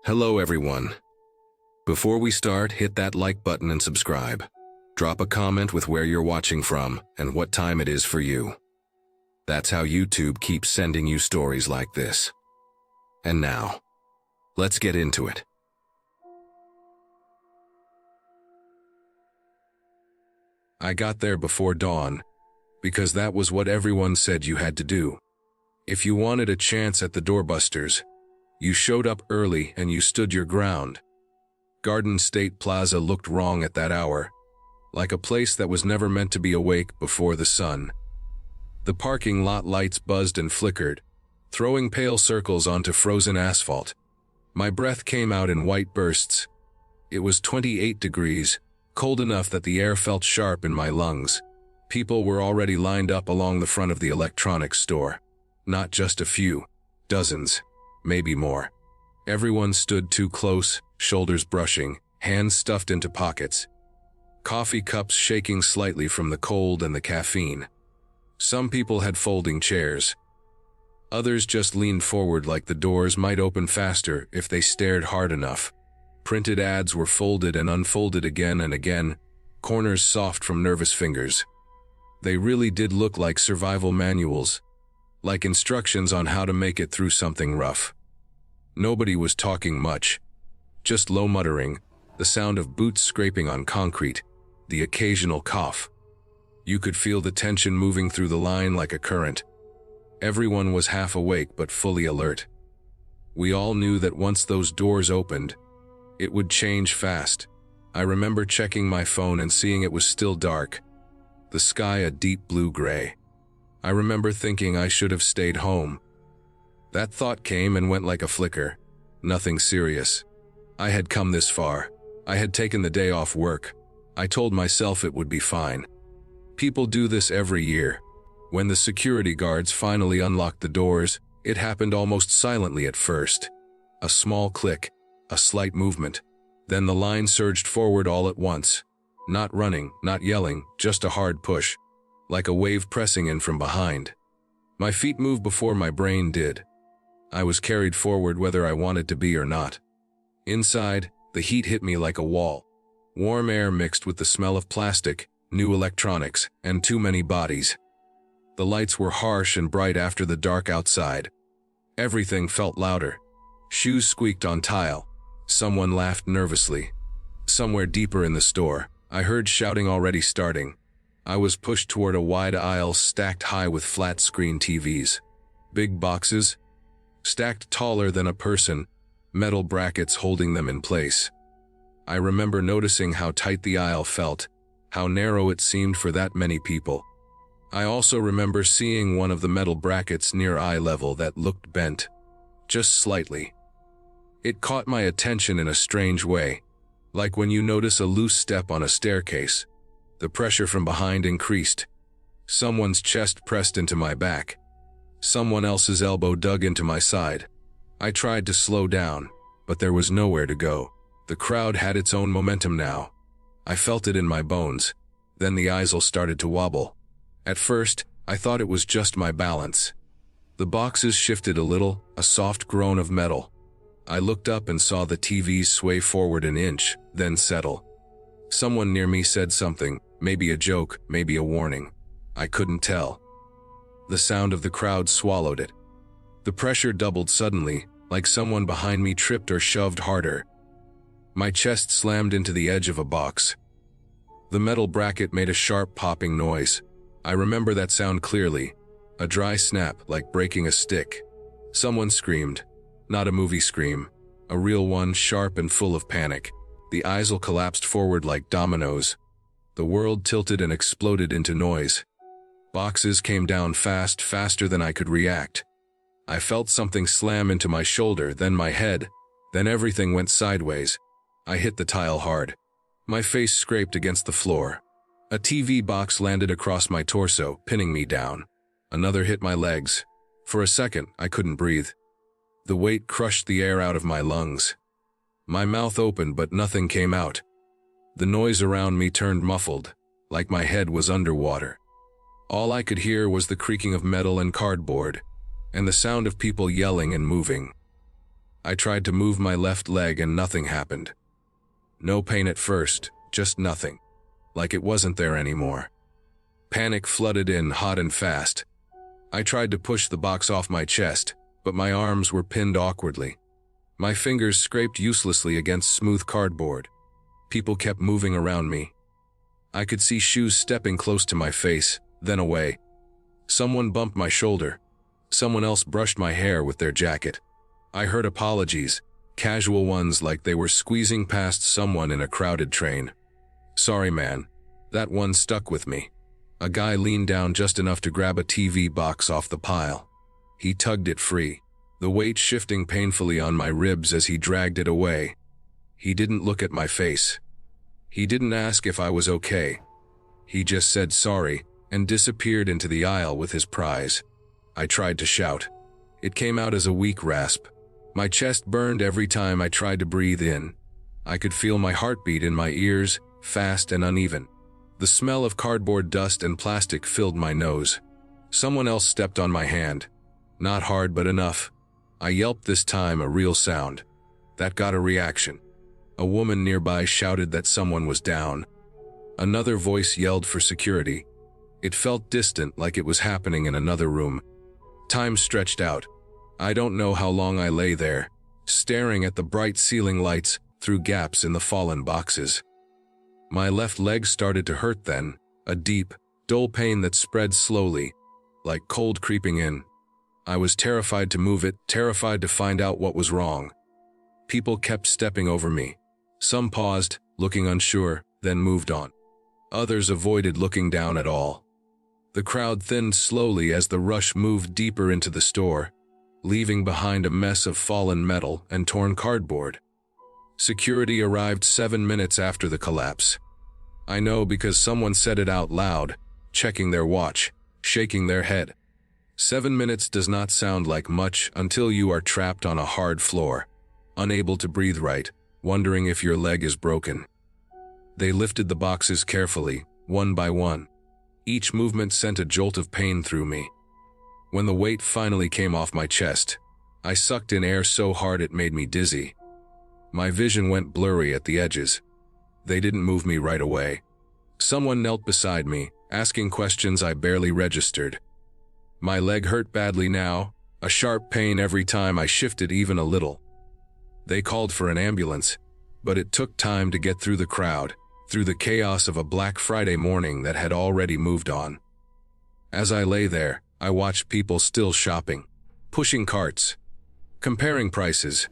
Hello everyone. Before we start, hit that like button and subscribe. Drop a comment with where you're watching from and what time it is for you. That's how YouTube keeps sending you stories like this. And now, let's get into it. I got there before dawn, because that was what everyone said you had to do. If you wanted a chance at the doorbusters, you showed up early and you stood your ground. Garden State Plaza looked wrong at that hour, like a place that was never meant to be awake before the sun. The parking lot lights buzzed and flickered, throwing pale circles onto frozen asphalt. My breath came out in white bursts. It was 28 degrees, cold enough that the air felt sharp in my lungs. People were already lined up along the front of the electronics store. Not just a few, dozens, maybe more. Everyone stood too close, shoulders brushing, hands stuffed into pockets. Coffee cups shaking slightly from the cold and the caffeine. Some people had folding chairs. Others just leaned forward like the doors might open faster if they stared hard enough. Printed ads were folded and unfolded again and again, corners soft from nervous fingers. They really did look like survival manuals, like instructions on how to make it through something rough. Nobody was talking much, just low muttering, the sound of boots scraping on concrete, the occasional cough. You could feel the tension moving through the line like a current. Everyone was half awake but fully alert. We all knew that once those doors opened, it would change fast. I remember checking my phone and seeing it was still dark, the sky a deep blue gray. I remember thinking I should have stayed home. That thought came and went like a flicker. Nothing serious. I had come this far. I had taken the day off work. I told myself it would be fine. People do this every year. When the security guards finally unlocked the doors, it happened almost silently at first. A small click, a slight movement. Then the line surged forward all at once. Not running, not yelling, just a hard push, like a wave pressing in from behind. My feet moved before my brain did. I was carried forward whether I wanted to be or not. Inside, the heat hit me like a wall. Warm air mixed with the smell of plastic, new electronics, and too many bodies. The lights were harsh and bright after the dark outside. Everything felt louder. Shoes squeaked on tile. Someone laughed nervously. Somewhere deeper in the store, I heard shouting already starting. I was pushed toward a wide aisle stacked high with flat-screen TVs. Big boxes, stacked taller than a person, metal brackets holding them in place. I remember noticing how tight the aisle felt, how narrow it seemed for that many people. I also remember seeing one of the metal brackets near eye level that looked bent, just slightly. It caught my attention in a strange way, like when you notice a loose step on a staircase. The pressure from behind increased. Someone's chest pressed into my back. Someone else's elbow dug into my side. I tried to slow down, but there was nowhere to go. The crowd had its own momentum now. I felt it in my bones. Then the aisle started to wobble. At first, I thought it was just my balance. The boxes shifted a little, a soft groan of metal. I looked up and saw the TVs sway forward an inch, then settle. Someone near me said something, maybe a joke, maybe a warning. I couldn't tell. The sound of the crowd swallowed it. The pressure doubled suddenly, like someone behind me tripped or shoved harder. My chest slammed into the edge of a box. The metal bracket made a sharp popping noise. I remember that sound clearly. A dry snap, like breaking a stick. Someone screamed. Not a movie scream. A real one, sharp and full of panic. The aisle collapsed forward like dominoes. The world tilted and exploded into noise. Boxes came down fast, faster than I could react. I felt something slam into my shoulder, then my head. Then everything went sideways. I hit the tile hard. My face scraped against the floor. A TV box landed across my torso, pinning me down. Another hit my legs. For a second, I couldn't breathe. The weight crushed the air out of my lungs. My mouth opened, but nothing came out. The noise around me turned muffled, like my head was underwater. All I could hear was the creaking of metal and cardboard, and the sound of people yelling and moving. I tried to move my left leg and nothing happened. No pain at first, just nothing. Like it wasn't there anymore. Panic flooded in hot and fast. I tried to push the box off my chest, but my arms were pinned awkwardly. My fingers scraped uselessly against smooth cardboard. People kept moving around me. I could see shoes stepping close to my face, then away. Someone bumped my shoulder. Someone else brushed my hair with their jacket. I heard apologies, casual ones like they were squeezing past someone in a crowded train. "Sorry, man." That one stuck with me. A guy leaned down just enough to grab a TV box off the pile. He tugged it free, the weight shifting painfully on my ribs as he dragged it away. He didn't look at my face. He didn't ask if I was okay. He just said sorry and disappeared into the aisle with his prize. I tried to shout. It came out as a weak rasp. My chest burned every time I tried to breathe in. I could feel my heartbeat in my ears, fast and uneven. The smell of cardboard dust and plastic filled my nose. Someone else stepped on my hand. Not hard, but enough. I yelped this time, a real sound. That got a reaction. A woman nearby shouted that someone was down. Another voice yelled for security. It felt distant, like it was happening in another room. Time stretched out. I don't know how long I lay there, staring at the bright ceiling lights through gaps in the fallen boxes. My left leg started to hurt then, a deep, dull pain that spread slowly, like cold creeping in. I was terrified to move it, terrified to find out what was wrong. People kept stepping over me. Some paused, looking unsure, then moved on. Others avoided looking down at all. The crowd thinned slowly as the rush moved deeper into the store, leaving behind a mess of fallen metal and torn cardboard. Security arrived 7 minutes after the collapse. I know because someone said it out loud, checking their watch, shaking their head. 7 minutes does not sound like much until you are trapped on a hard floor, unable to breathe right, wondering if your leg is broken. They lifted the boxes carefully, one by one. Each movement sent a jolt of pain through me. When the weight finally came off my chest, I sucked in air so hard it made me dizzy. My vision went blurry at the edges. They didn't move me right away. Someone knelt beside me, asking questions I barely registered. My leg hurt badly now, a sharp pain every time I shifted even a little. They called for an ambulance, but it took time to get through the crowd, through the chaos of a Black Friday morning that had already moved on. As I lay there, I watched people still shopping, pushing carts, comparing prices,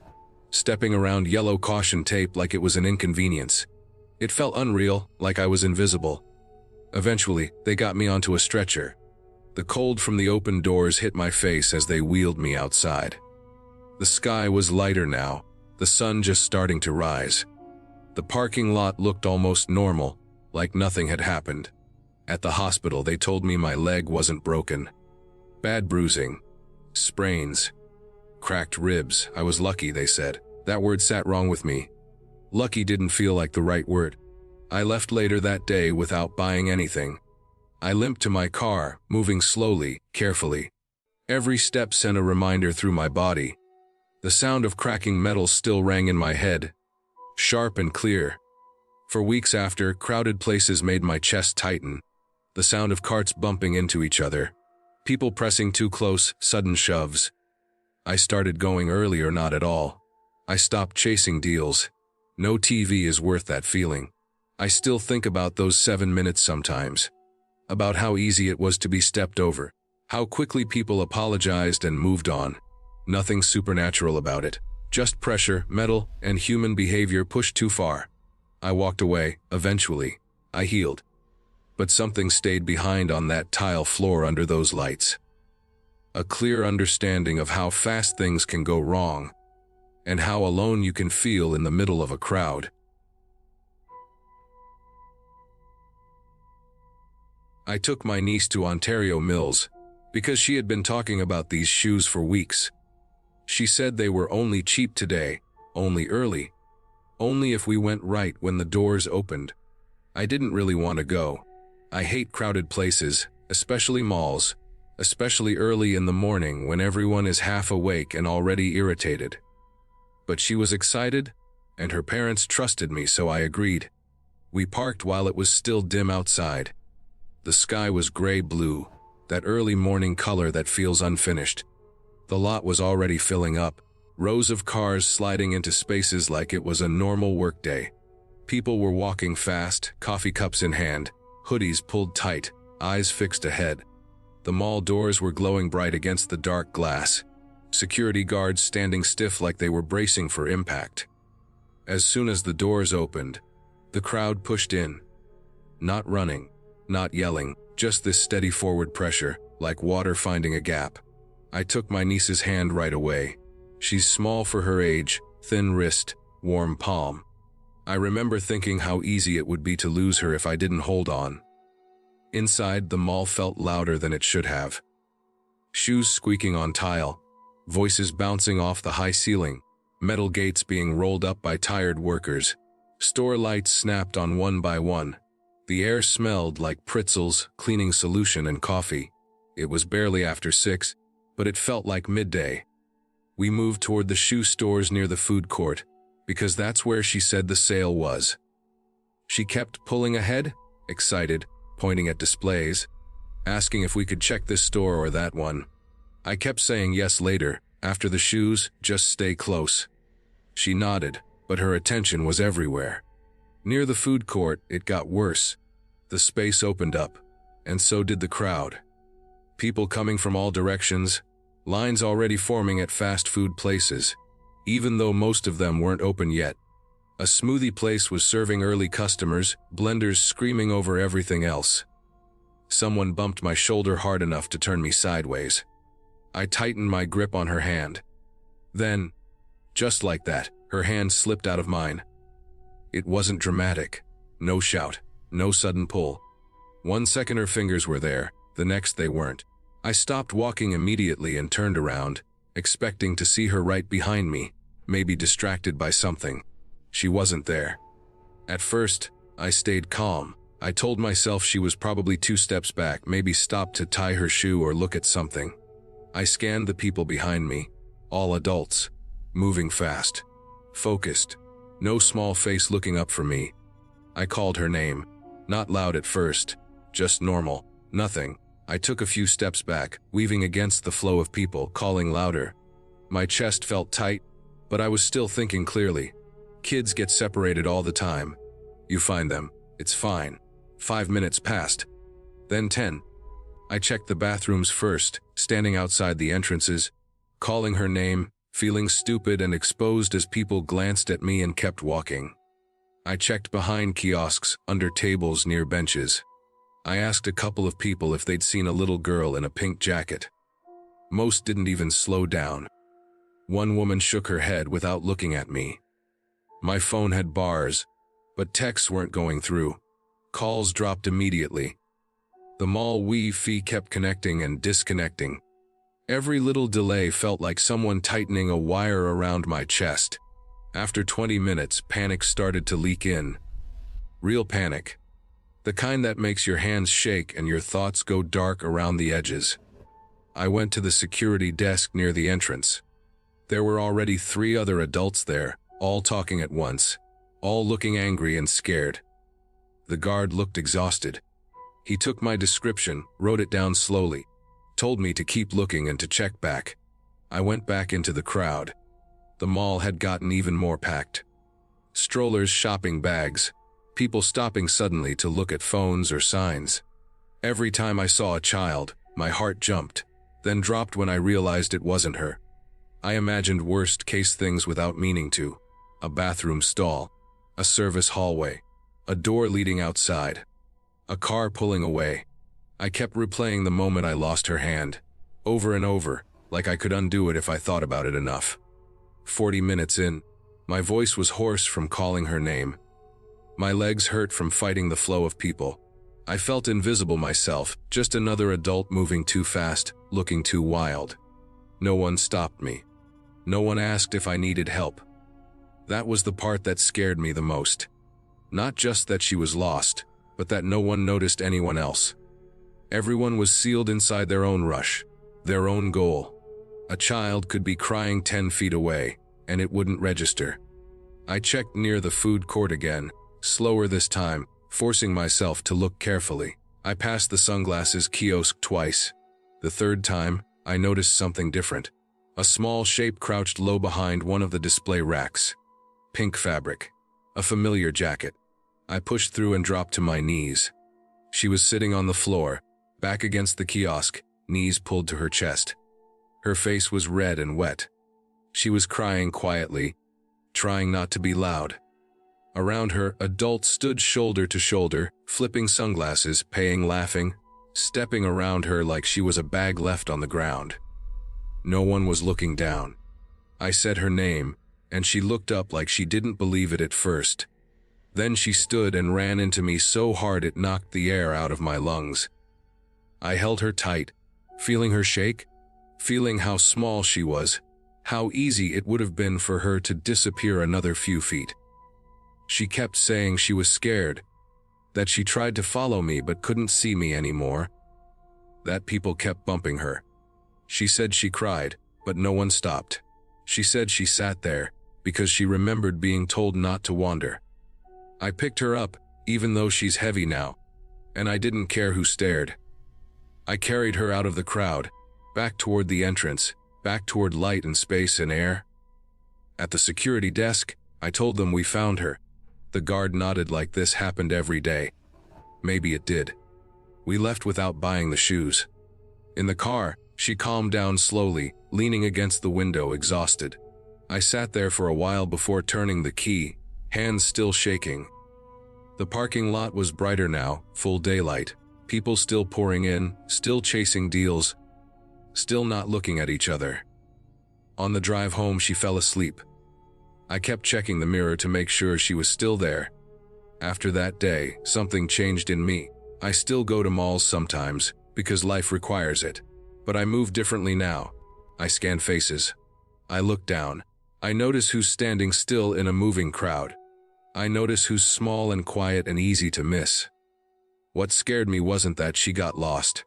stepping around yellow caution tape like it was an inconvenience. It felt unreal, like I was invisible. Eventually, they got me onto a stretcher. The cold from the open doors hit my face as they wheeled me outside. The sky was lighter now, the sun just starting to rise. The parking lot looked almost normal, like nothing had happened. At the hospital, they told me my leg wasn't broken. Bad bruising, sprains, cracked ribs. I was lucky, they said. That word sat wrong with me. Lucky didn't feel like the right word. I left later that day without buying anything. I limped to my car, moving slowly, carefully. Every step sent a reminder through my body. The sound of cracking metal still rang in my head, sharp and clear. For weeks after, crowded places made my chest tighten. The sound of carts bumping into each other. People pressing too close, sudden shoves. I started going early or not at all. I stopped chasing deals. No TV is worth that feeling. I still think about those 7 minutes sometimes. About how easy it was to be stepped over. How quickly people apologized and moved on. Nothing supernatural about it. Just pressure, metal, and human behavior pushed too far. I walked away, eventually. I healed. But something stayed behind on that tile floor under those lights. A clear understanding of how fast things can go wrong, and how alone you can feel in the middle of a crowd. I took my niece to Ontario Mills, because she had been talking about these shoes for weeks. She said they were only cheap today, only early, only if we went right when the doors opened. I didn't really want to go. I hate crowded places, especially malls, especially early in the morning when everyone is half awake and already irritated. But she was excited, and her parents trusted me, so I agreed. We parked while it was still dim outside. The sky was gray-blue, that early morning color that feels unfinished. The lot was already filling up, rows of cars sliding into spaces like it was a normal workday. People were walking fast, coffee cups in hand, hoodies pulled tight, eyes fixed ahead. The mall doors were glowing bright against the dark glass, security guards standing stiff like they were bracing for impact. As soon as the doors opened, the crowd pushed in. Not running, not yelling, just this steady forward pressure, like water finding a gap. I took my niece's hand right away. She's small for her age, thin wrist, warm palm. I remember thinking how easy it would be to lose her if I didn't hold on. Inside, the mall felt louder than it should have. Shoes squeaking on tile, voices bouncing off the high ceiling, metal gates being rolled up by tired workers. Store lights snapped on one by one. The air smelled like pretzels, cleaning solution, and coffee. It was barely after 6, but it felt like midday. We moved toward the shoe stores near the food court, because that's where she said the sale was. She kept pulling ahead, excited, pointing at displays, asking if we could check this store or that one. I kept saying yes later, after the shoes, just stay close. She nodded, but her attention was everywhere. Near the food court, it got worse. The space opened up, and so did the crowd. People coming from all directions, lines already forming at fast food places, even though most of them weren't open yet. A smoothie place was serving early customers, blenders screaming over everything else. Someone bumped my shoulder hard enough to turn me sideways. I tightened my grip on her hand. Then, just like that, her hand slipped out of mine. It wasn't dramatic. No shout, no sudden pull. 1 second her fingers were there, the next they weren't. I stopped walking immediately and turned around, expecting to see her right behind me, maybe distracted by something. She wasn't there. At first, I stayed calm. I told myself she was probably 2 steps back, maybe stopped to tie her shoe or look at something. I scanned the people behind me, all adults, moving fast, focused, no small face looking up for me. I called her name, not loud at first, just normal, nothing. I took a few steps back, weaving against the flow of people, calling louder. My chest felt tight, but I was still thinking clearly. Kids get separated all the time. You find them, it's fine. 5 minutes passed, then 10. I checked the bathrooms first, standing outside the entrances, calling her name, feeling stupid and exposed as people glanced at me and kept walking. I checked behind kiosks, under tables, near benches. I asked a couple of people if they'd seen a little girl in a pink jacket. Most didn't even slow down. One woman shook her head without looking at me. My phone had bars, but texts weren't going through. Calls dropped immediately. The mall Wi-Fi kept connecting and disconnecting. Every little delay felt like someone tightening a wire around my chest. After 20 minutes, panic started to leak in. Real panic. The kind that makes your hands shake and your thoughts go dark around the edges. I went to the security desk near the entrance. There were already 3 other adults there, all talking at once, all looking angry and scared. The guard looked exhausted. He took my description, wrote it down slowly, told me to keep looking and to check back. I went back into the crowd. The mall had gotten even more packed. Strollers, shopping bags, people stopping suddenly to look at phones or signs. Every time I saw a child, my heart jumped, then dropped when I realized it wasn't her. I imagined worst-case things without meaning to. A bathroom stall, a service hallway, a door leading outside, a car pulling away. I kept replaying the moment I lost her hand, over and over, like I could undo it if I thought about it enough. 40 minutes in, my voice was hoarse from calling her name. My legs hurt from fighting the flow of people. I felt invisible myself, just another adult moving too fast, looking too wild. No one stopped me. No one asked if I needed help. That was the part that scared me the most. Not just that she was lost, but that no one noticed anyone else. Everyone was sealed inside their own rush, their own goal. A child could be crying 10 feet away, and it wouldn't register. I checked near the food court again, slower this time, forcing myself to look carefully. I passed the sunglasses kiosk twice. The third time, I noticed something different. A small shape crouched low behind one of the display racks. Pink fabric. A familiar jacket. I pushed through and dropped to my knees. She was sitting on the floor, back against the kiosk, knees pulled to her chest. Her face was red and wet. She was crying quietly, trying not to be loud. Around her, adults stood shoulder to shoulder, flipping sunglasses, paying, laughing, stepping around her like she was a bag left on the ground. No one was looking down. I said her name, and she looked up like she didn't believe it at first. Then she stood and ran into me so hard it knocked the air out of my lungs. I held her tight, feeling her shake, feeling how small she was, how easy it would have been for her to disappear another few feet. She kept saying she was scared, that she tried to follow me but couldn't see me anymore, that people kept bumping her. She said she cried, but no one stopped. She said she sat there because she remembered being told not to wander. I picked her up, even though she's heavy now, and I didn't care who stared. I carried her out of the crowd, back toward the entrance, back toward light and space and air. At the security desk, I told them we found her. The guard nodded like this happened every day. Maybe it did. We left without buying the shoes. In the car, she calmed down slowly, leaning against the window, exhausted. I sat there for a while before turning the key, hands still shaking. The parking lot was brighter now, full daylight. People still pouring in, still chasing deals, still not looking at each other. On the drive home, she fell asleep. I kept checking the mirror to make sure she was still there. After that day, something changed in me. I still go to malls sometimes, because life requires it. But I move differently now. I scan faces. I look down. I notice who's standing still in a moving crowd. I notice who's small and quiet and easy to miss. What scared me wasn't that she got lost.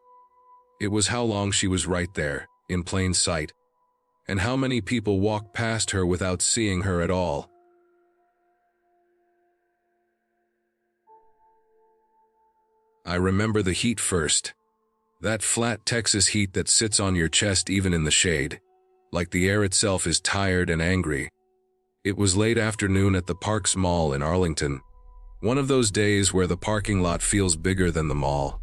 It was how long she was right there, in plain sight, and how many people walked past her without seeing her at all. I remember the heat first. That flat Texas heat that sits on your chest even in the shade, like the air itself is tired and angry. It was late afternoon at the Parks Mall in Arlington, one of those days where the parking lot feels bigger than the mall.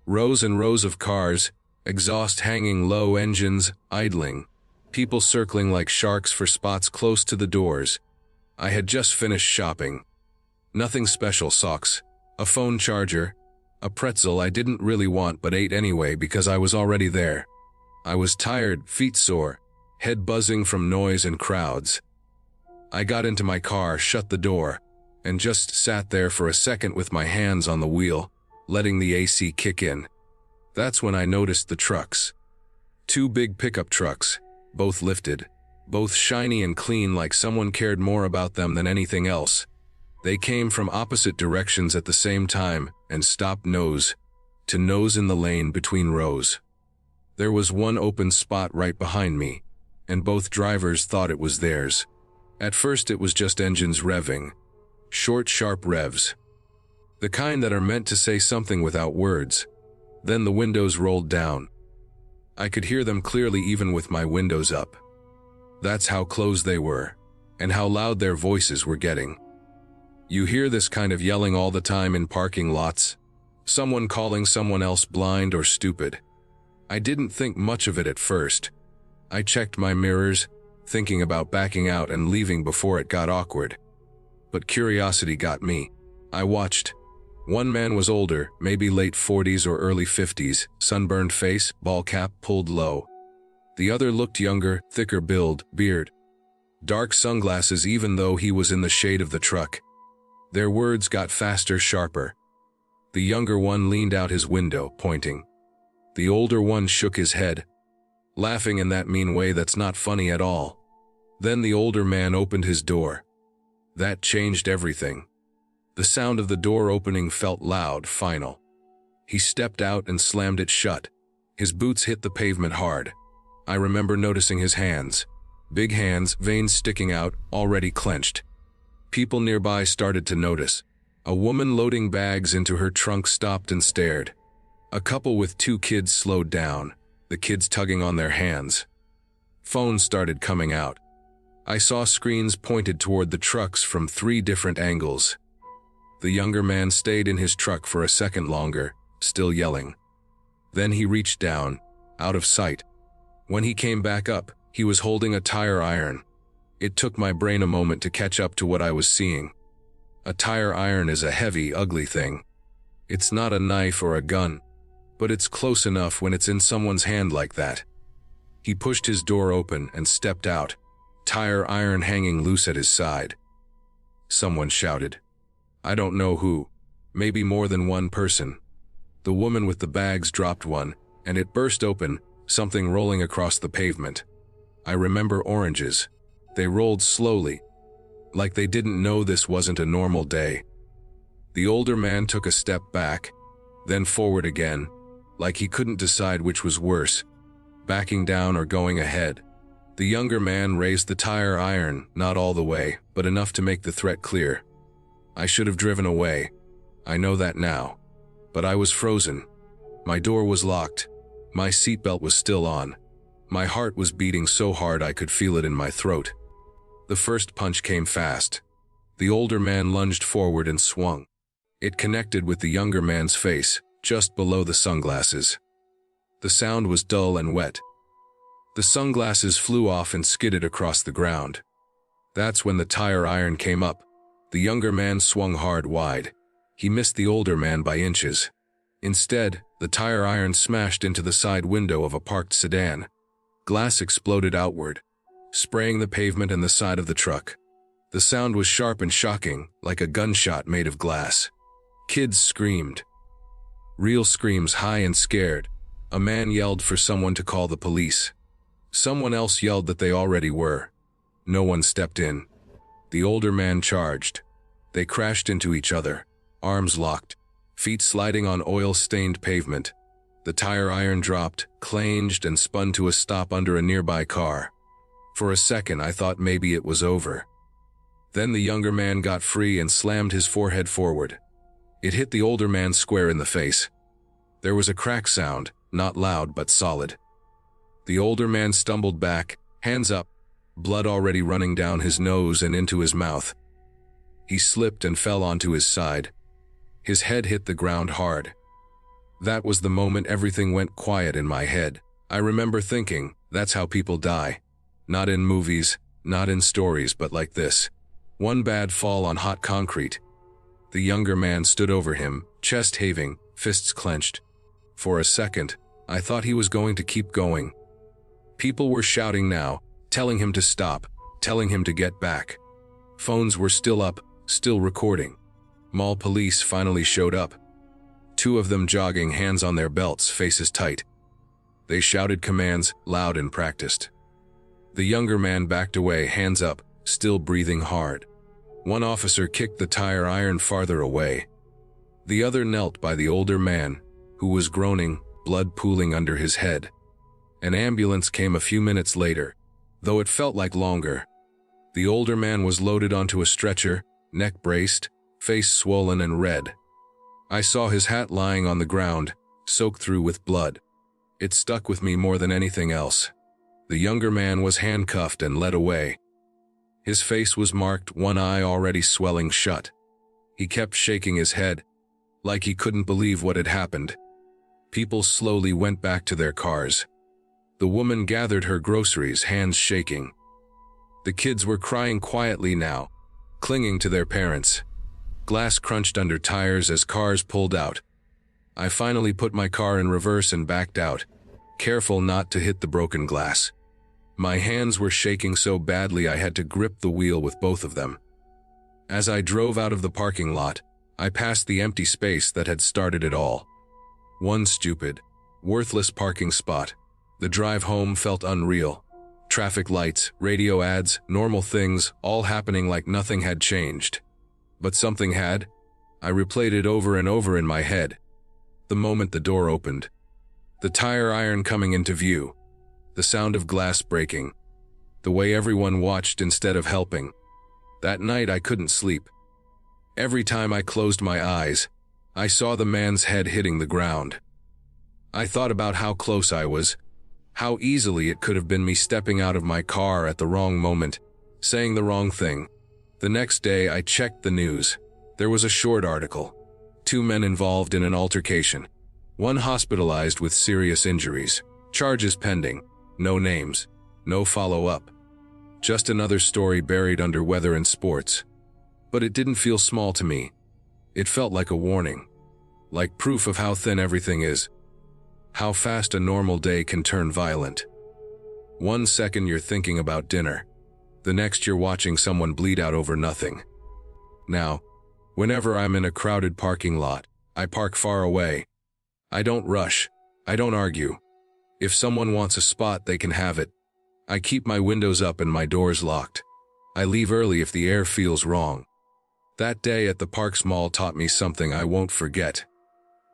Rows and rows of cars, exhaust hanging low, engines idling, people circling like sharks for spots close to the doors. I had just finished shopping. Nothing special: socks, a phone charger, a pretzel I didn't really want but ate anyway because I was already there. I was tired, feet sore, head buzzing from noise and crowds. I got into my car, shut the door, and just sat there for a second with my hands on the wheel, letting the AC kick in. That's when I noticed the trucks. 2 big pickup trucks, both lifted, both shiny and clean like someone cared more about them than anything else. They came from opposite directions at the same time and stopped nose to nose in the lane between rows. There was one open spot right behind me, and both drivers thought it was theirs. At first it was just engines revving. Short, sharp revs. The kind that are meant to say something without words. Then the windows rolled down. I could hear them clearly even with my windows up. That's how close they were, and how loud their voices were getting. You hear this kind of yelling all the time in parking lots. Someone calling someone else blind or stupid. I didn't think much of it at first. I checked my mirrors, thinking about backing out and leaving before it got awkward. But curiosity got me. I watched. One man was older, maybe late 40s or early 50s, sunburned face, ball cap pulled low. The other looked younger, thicker build, beard. Dark sunglasses even though he was in the shade of the truck. Their words got faster, sharper. The younger one leaned out his window, pointing. The older one shook his head, laughing in that mean way that's not funny at all. Then the older man opened his door. That changed everything. The sound of the door opening felt loud, final. He stepped out and slammed it shut. His boots hit the pavement hard. I remember noticing his hands. Big hands, veins sticking out, already clenched. People nearby started to notice. A woman loading bags into her trunk stopped and stared. A couple with 2 kids slowed down, the kids tugging on their hands. Phones started coming out. I saw screens pointed toward the trucks from 3 different angles. The younger man stayed in his truck for a second longer, still yelling. Then he reached down, out of sight. When he came back up, he was holding a tire iron. It took my brain a moment to catch up to what I was seeing. A tire iron is a heavy, ugly thing. It's not a knife or a gun, but it's close enough when it's in someone's hand like that. He pushed his door open and stepped out, tire iron hanging loose at his side. Someone shouted. I don't know who. Maybe more than one person. The woman with the bags dropped one, and it burst open, something rolling across the pavement. I remember oranges. They rolled slowly, like they didn't know this wasn't a normal day. The older man took a step back, then forward again, like he couldn't decide which was worse, backing down or going ahead. The younger man raised the tire iron, not all the way, but enough to make the threat clear. I should have driven away. I know that now. But I was frozen. My door was locked. My seatbelt was still on. My heart was beating so hard I could feel it in my throat. The first punch came fast. The older man lunged forward and swung. It connected with the younger man's face, just below the sunglasses. The sound was dull and wet. The sunglasses flew off and skidded across the ground. That's when the tire iron came up. The younger man swung hard wide. He missed the older man by inches. Instead, the tire iron smashed into the side window of a parked sedan. Glass exploded outward, spraying the pavement and the side of the truck. The sound was sharp and shocking, like a gunshot made of glass. Kids screamed. Real screams, high and scared. A man yelled for someone to call the police. Someone else yelled that they already were. No one stepped in. The older man charged. They crashed into each other, arms locked, feet sliding on oil-stained pavement. The tire iron dropped, clanged, and spun to a stop under a nearby car. For a second, I thought maybe it was over. Then the younger man got free and slammed his forehead forward. It hit the older man square in the face. There was a crack sound, not loud but solid. The older man stumbled back, hands up, blood already running down his nose and into his mouth. He slipped and fell onto his side. His head hit the ground hard. That was the moment everything went quiet in my head. I remember thinking, that's how people die. Not in movies, not in stories, but like this. One bad fall on hot concrete. The younger man stood over him, chest heaving, fists clenched. For a second, I thought he was going to keep going. People were shouting now, telling him to stop, telling him to get back. Phones were still up, still recording. Mall police finally showed up. 2 of them jogging, hands on their belts, faces tight. They shouted commands, loud and practiced. The younger man backed away, hands up, still breathing hard. One officer kicked the tire iron farther away. The other knelt by the older man, who was groaning, blood pooling under his head. An ambulance came a few minutes later, though it felt like longer. The older man was loaded onto a stretcher, neck braced, face swollen and red. I saw his hat lying on the ground, soaked through with blood. It stuck with me more than anything else. The younger man was handcuffed and led away. His face was marked, one eye already swelling shut. He kept shaking his head, like he couldn't believe what had happened. People slowly went back to their cars. The woman gathered her groceries, hands shaking. The kids were crying quietly now, clinging to their parents. Glass crunched under tires as cars pulled out. I finally put my car in reverse and backed out, careful not to hit the broken glass. My hands were shaking so badly I had to grip the wheel with both of them. As I drove out of the parking lot, I passed the empty space that had started it all. One stupid, worthless parking spot. The drive home felt unreal. Traffic lights, radio ads, normal things, all happening like nothing had changed. But something had. I replayed it over and over in my head. The moment the door opened. The tire iron coming into view. The sound of glass breaking. the way everyone watched instead of helping. That night I couldn't sleep. Every time I closed my eyes, I saw the man's head hitting the ground. I thought about how close I was, how easily it could have been me stepping out of my car at the wrong moment, saying the wrong thing. The next day I checked the news. There was a short article. 2 men involved in an altercation. 1 hospitalized with serious injuries. Charges pending. No names. No follow-up. Just another story buried under weather and sports. But it didn't feel small to me. It felt like a warning. Like proof of how thin everything is. How fast a normal day can turn violent. 1 second you're thinking about dinner. The next you're watching someone bleed out over nothing. Now, whenever I'm in a crowded parking lot, I park far away. I don't rush. I don't argue. If someone wants a spot, they can have it. I keep my windows up and my doors locked. I leave early if the air feels wrong. That day at the Parks Mall taught me something I won't forget.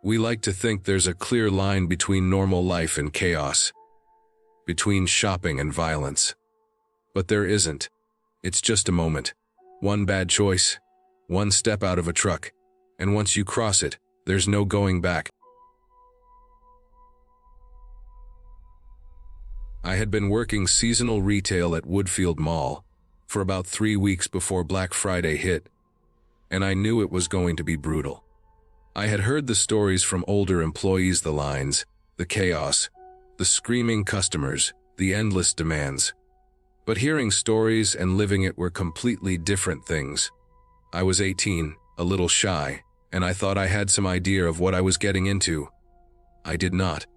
We like to think there's a clear line between normal life and chaos, between shopping and violence. But there isn't. It's just a moment. 1 bad choice, 1 step out of a truck, and once you cross it, there's no going back. I had been working seasonal retail at Woodfield Mall for about 3 weeks before Black Friday hit, and I knew it was going to be brutal. I had heard the stories from older employees, the lines, the chaos, the screaming customers, the endless demands. But hearing stories and living it were completely different things. I was 18, a little shy, and I thought I had some idea of what I was getting into. I did not.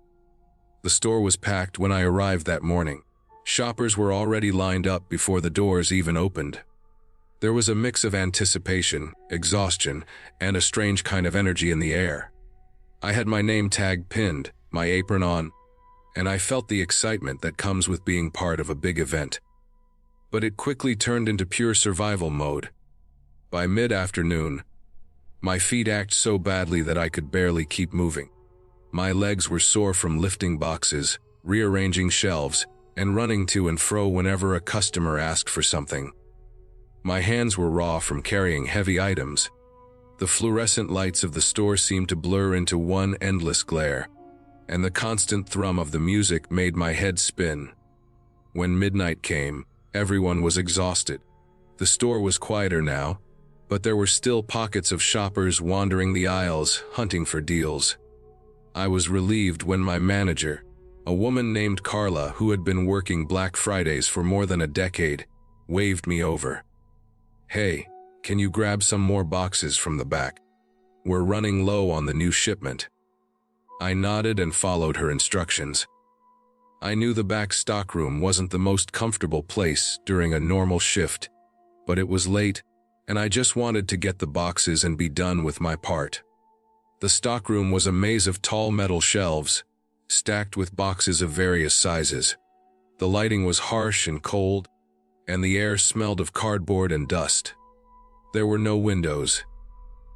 The store was packed when I arrived that morning. Shoppers were already lined up before the doors even opened. There was a mix of anticipation, exhaustion, and a strange kind of energy in the air. I had my name tag pinned, my apron on, and I felt the excitement that comes with being part of a big event. But it quickly turned into pure survival mode. By mid-afternoon, my feet ached so badly that I could barely keep moving. My legs were sore from lifting boxes, rearranging shelves, and running to and fro whenever a customer asked for something. My hands were raw from carrying heavy items. The fluorescent lights of the store seemed to blur into one endless glare, and the constant thrum of the music made my head spin. When midnight came, everyone was exhausted. The store was quieter now, but there were still pockets of shoppers wandering the aisles, hunting for deals. I was relieved when my manager, a woman named Carla who had been working Black Fridays for more than a decade, waved me over. "Hey, can you grab some more boxes from the back? We're running low on the new shipment." I nodded and followed her instructions. I knew the back stockroom wasn't the most comfortable place during a normal shift, but it was late, and I just wanted to get the boxes and be done with my part. The stockroom was a maze of tall metal shelves, stacked with boxes of various sizes. The lighting was harsh and cold, and the air smelled of cardboard and dust. There were no windows.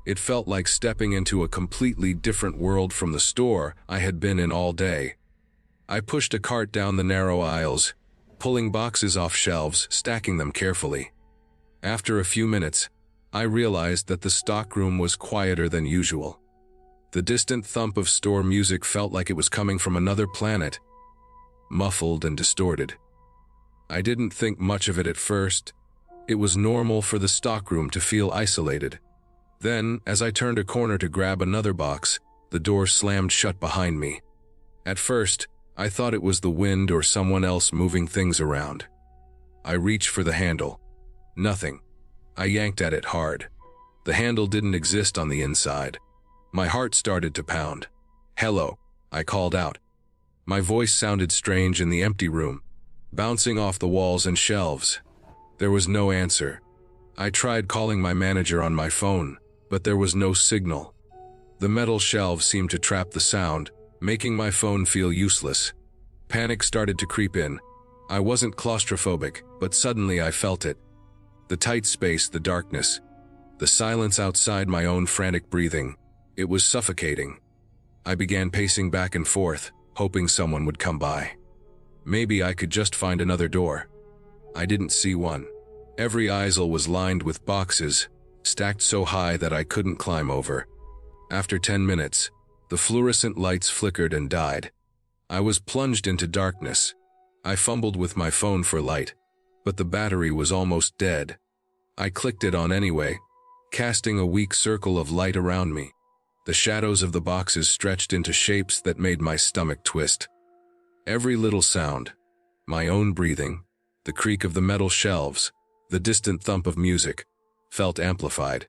It felt like stepping into a completely different world from the store I had been in all day. I pushed a cart down the narrow aisles, pulling boxes off shelves, stacking them carefully. After a few minutes, I realized that the stockroom was quieter than usual. The distant thump of store music felt like it was coming from another planet, muffled and distorted. I didn't think much of it at first. It was normal for the stockroom to feel isolated. Then, as I turned a corner to grab another box, the door slammed shut behind me. At first, I thought it was the wind or someone else moving things around. I reached for the handle. Nothing. I yanked at it hard. The handle didn't exist on the inside. My heart started to pound. "Hello," I called out. My voice sounded strange in the empty room, bouncing off the walls and shelves. There was no answer. I tried calling my manager on my phone, but there was no signal. The metal shelves seemed to trap the sound, making my phone feel useless. Panic started to creep in. I wasn't claustrophobic, but suddenly I felt it. The tight space, the darkness, the silence outside my own frantic breathing. It was suffocating. I began pacing back and forth, hoping someone would come by. Maybe I could just find another door. I didn't see one. Every aisle was lined with boxes, stacked so high that I couldn't climb over. After 10 minutes, the fluorescent lights flickered and died. I was plunged into darkness. I fumbled with my phone for light, but the battery was almost dead. I clicked it on anyway, casting a weak circle of light around me. The shadows of the boxes stretched into shapes that made my stomach twist. Every little sound, my own breathing, the creak of the metal shelves, the distant thump of music, felt amplified.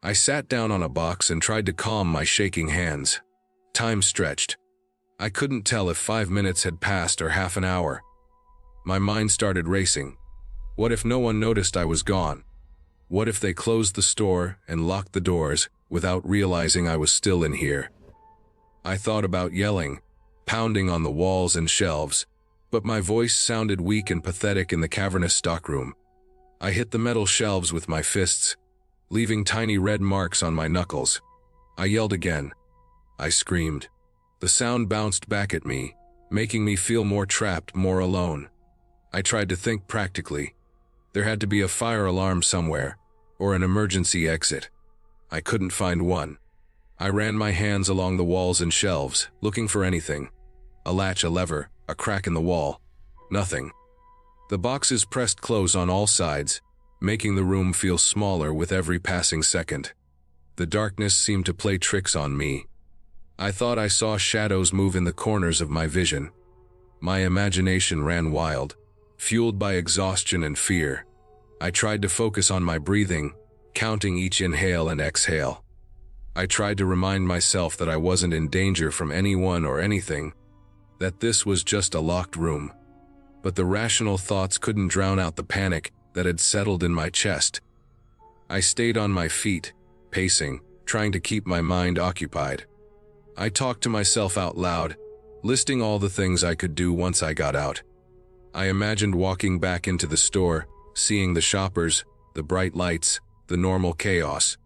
I sat down on a box and tried to calm my shaking hands. Time stretched. I couldn't tell if 5 minutes had passed or half an hour. My mind started racing. What if no one noticed I was gone? What if they closed the store and locked the doors without realizing I was still in here? I thought about yelling, pounding on the walls and shelves, but my voice sounded weak and pathetic in the cavernous stockroom. I hit the metal shelves with my fists, leaving tiny red marks on my knuckles. I yelled again. I screamed. The sound bounced back at me, making me feel more trapped, more alone. I tried to think practically. There had to be a fire alarm somewhere, or an emergency exit. I couldn't find one. I ran my hands along the walls and shelves, looking for anything. A latch, a lever, a crack in the wall. Nothing. The boxes pressed close on all sides, making the room feel smaller with every passing second. The darkness seemed to play tricks on me. I thought I saw shadows move in the corners of my vision. My imagination ran wild, fueled by exhaustion and fear. I tried to focus on my breathing, counting each inhale and exhale. I tried to remind myself that I wasn't in danger from anyone or anything, that this was just a locked room. But the rational thoughts couldn't drown out the panic that had settled in my chest. I stayed on my feet, pacing, trying to keep my mind occupied. I talked to myself out loud, listing all the things I could do once I got out. I imagined walking back into the store, seeing the shoppers, the bright lights, the normal chaos.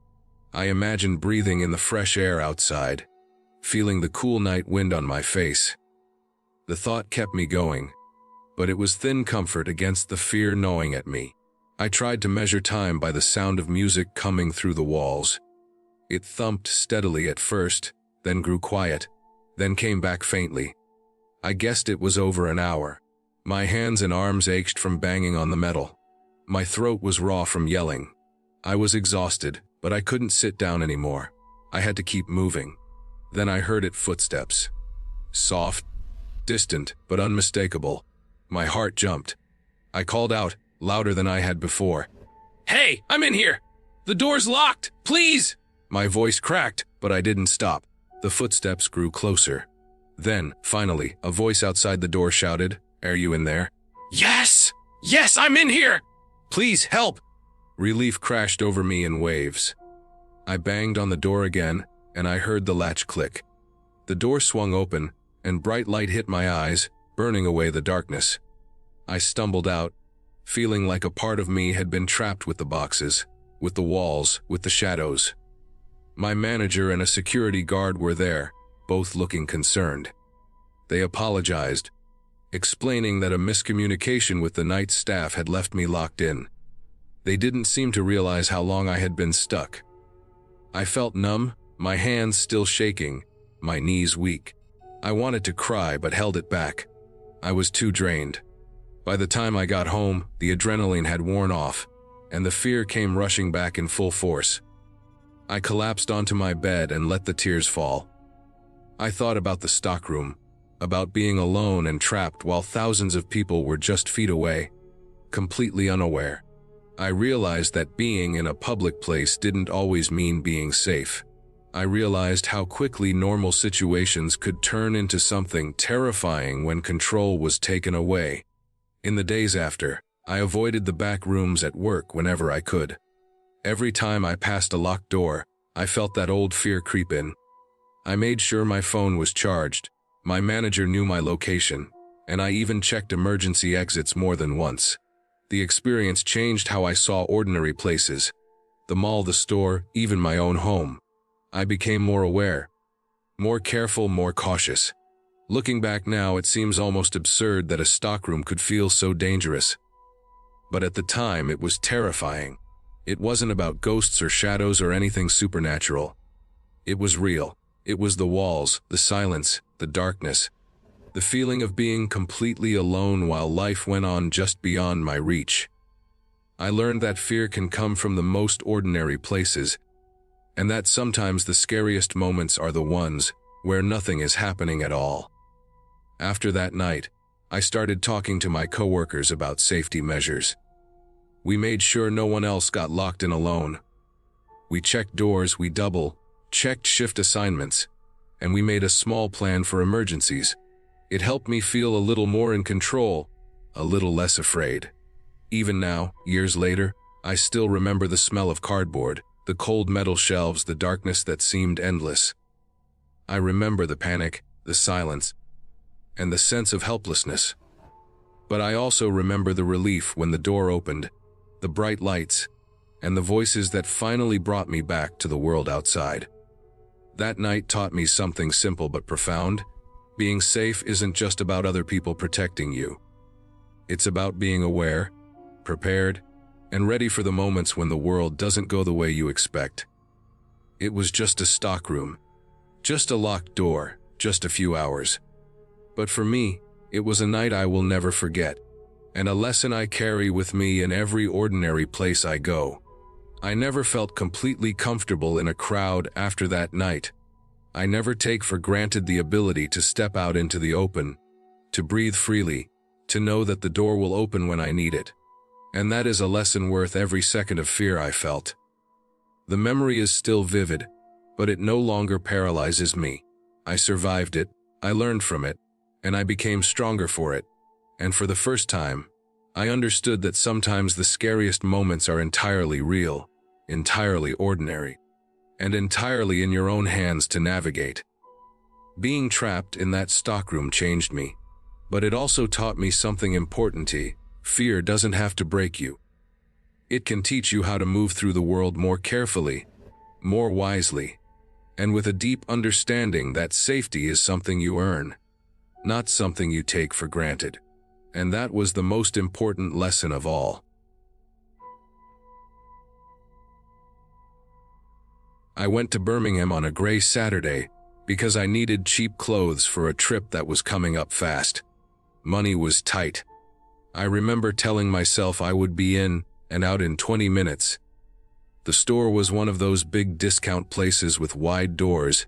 I imagined breathing in the fresh air outside, feeling the cool night wind on my face. The thought kept me going, but it was thin comfort against the fear gnawing at me. I tried to measure time by the sound of music coming through the walls. It thumped steadily at first, then grew quiet, then came back faintly. I guessed it was over an hour. My hands and arms ached from banging on the metal. My throat was raw from yelling. I was exhausted, but I couldn't sit down anymore. I had to keep moving. Then I heard its footsteps. Soft, distant, but unmistakable. My heart jumped. I called out, louder than I had before. "Hey, I'm in here! The door's locked! Please!" My voice cracked, but I didn't stop. The footsteps grew closer. Then, finally, a voice outside the door shouted, "Are you in there?" "Yes! Yes, I'm in here! Please, help!" Relief crashed over me in waves. I banged on the door again, and I heard the latch click. The door swung open, and bright light hit my eyes, burning away the darkness. I stumbled out, feeling like a part of me had been trapped with the boxes, with the walls, with the shadows. My manager and a security guard were there, both looking concerned. They apologized, explaining that a miscommunication with the night staff had left me locked in. They didn't seem to realize how long I had been stuck. I felt numb, my hands still shaking, my knees weak. I wanted to cry but held it back. I was too drained. By the time I got home, the adrenaline had worn off, and the fear came rushing back in full force. I collapsed onto my bed and let the tears fall. I thought about the stockroom, about being alone and trapped while thousands of people were just feet away, completely unaware. I realized that being in a public place didn't always mean being safe. I realized how quickly normal situations could turn into something terrifying when control was taken away. In the days after, I avoided the back rooms at work whenever I could. Every time I passed a locked door, I felt that old fear creep in. I made sure my phone was charged, my manager knew my location, and I even checked emergency exits more than once. The experience changed how I saw ordinary places. The mall, the store, even my own home. I became more aware, more careful, more cautious. Looking back now, it seems almost absurd that a stockroom could feel so dangerous. but at the time it was terrifying. It wasn't about ghosts or shadows or anything supernatural. It was real. It was the walls, the silence, the darkness, the feeling of being completely alone while life went on just beyond my reach. I learned that fear can come from the most ordinary places, and that sometimes the scariest moments are the ones where nothing is happening at all. After that night, I started talking to my coworkers about safety measures. We made sure no one else got locked in alone. We checked doors, we double-checked shift assignments, and we made a small plan for emergencies. It helped me feel a little more in control, a little less afraid. Even now, years later, I still remember the smell of cardboard, the cold metal shelves, the darkness that seemed endless. I remember the panic, the silence, and the sense of helplessness. But I also remember the relief when the door opened, the bright lights, and the voices that finally brought me back to the world outside. That night taught me something simple but profound. Being safe isn't just about other people protecting you. It's about being aware, prepared, and ready for the moments when the world doesn't go the way you expect. It was just a stockroom, just a locked door, just a few hours. But for me, it was a night I will never forget, and a lesson I carry with me in every ordinary place I go. I never felt completely comfortable in a crowd after that night. I never take for granted the ability to step out into the open, to breathe freely, to know that the door will open when I need it. And that is a lesson worth every second of fear I felt. The memory is still vivid, but it no longer paralyzes me. I survived it, I learned from it, and I became stronger for it. And for the first time, I understood that sometimes the scariest moments are entirely real, entirely ordinary, and entirely in your own hands to navigate. Being trapped in that stockroom changed me, but it also taught me something important. Fear doesn't have to break you. It can teach you how to move through the world more carefully, more wisely, and with a deep understanding that safety is something you earn, not something you take for granted. And that was the most important lesson of all. I went to Birmingham on a gray Saturday because I needed cheap clothes for a trip that was coming up fast. Money was tight. I remember telling myself I would be in and out in 20 minutes. The store was one of those big discount places with wide doors,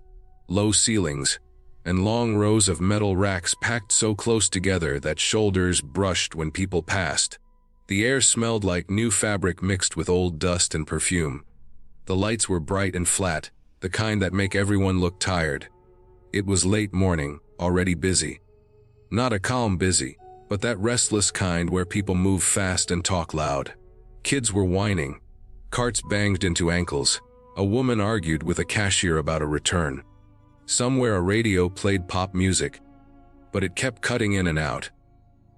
low ceilings, and long rows of metal racks packed so close together that shoulders brushed when people passed. The air smelled like new fabric mixed with old dust and perfume. The lights were bright and flat, the kind that make everyone look tired. It was late morning, already busy. Not a calm busy, but that restless kind where people move fast and talk loud. Kids were whining. Carts banged into ankles. A woman argued with a cashier about a return. Somewhere a radio played pop music, but it kept cutting in and out.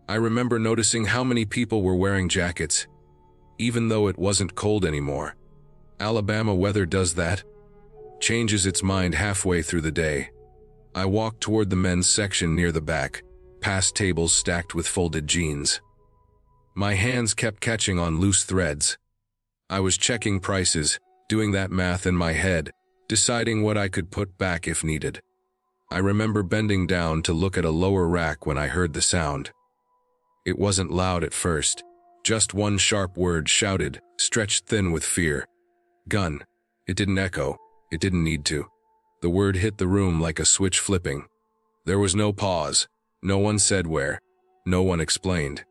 I remember noticing how many people were wearing jackets, even though it wasn't cold anymore. Alabama weather does that. Changes its mind halfway through the day. I walked toward the men's section near the back, past tables stacked with folded jeans. My hands kept catching on loose threads. I was checking prices, doing that math in my head, deciding what I could put back if needed. I remember bending down to look at a lower rack when I heard the sound. It wasn't loud at first, just one sharp word shouted, stretched thin with fear. Gun. It didn't echo. It didn't need to. The word hit the room like a switch flipping. There was no pause. No one said where. No one explained.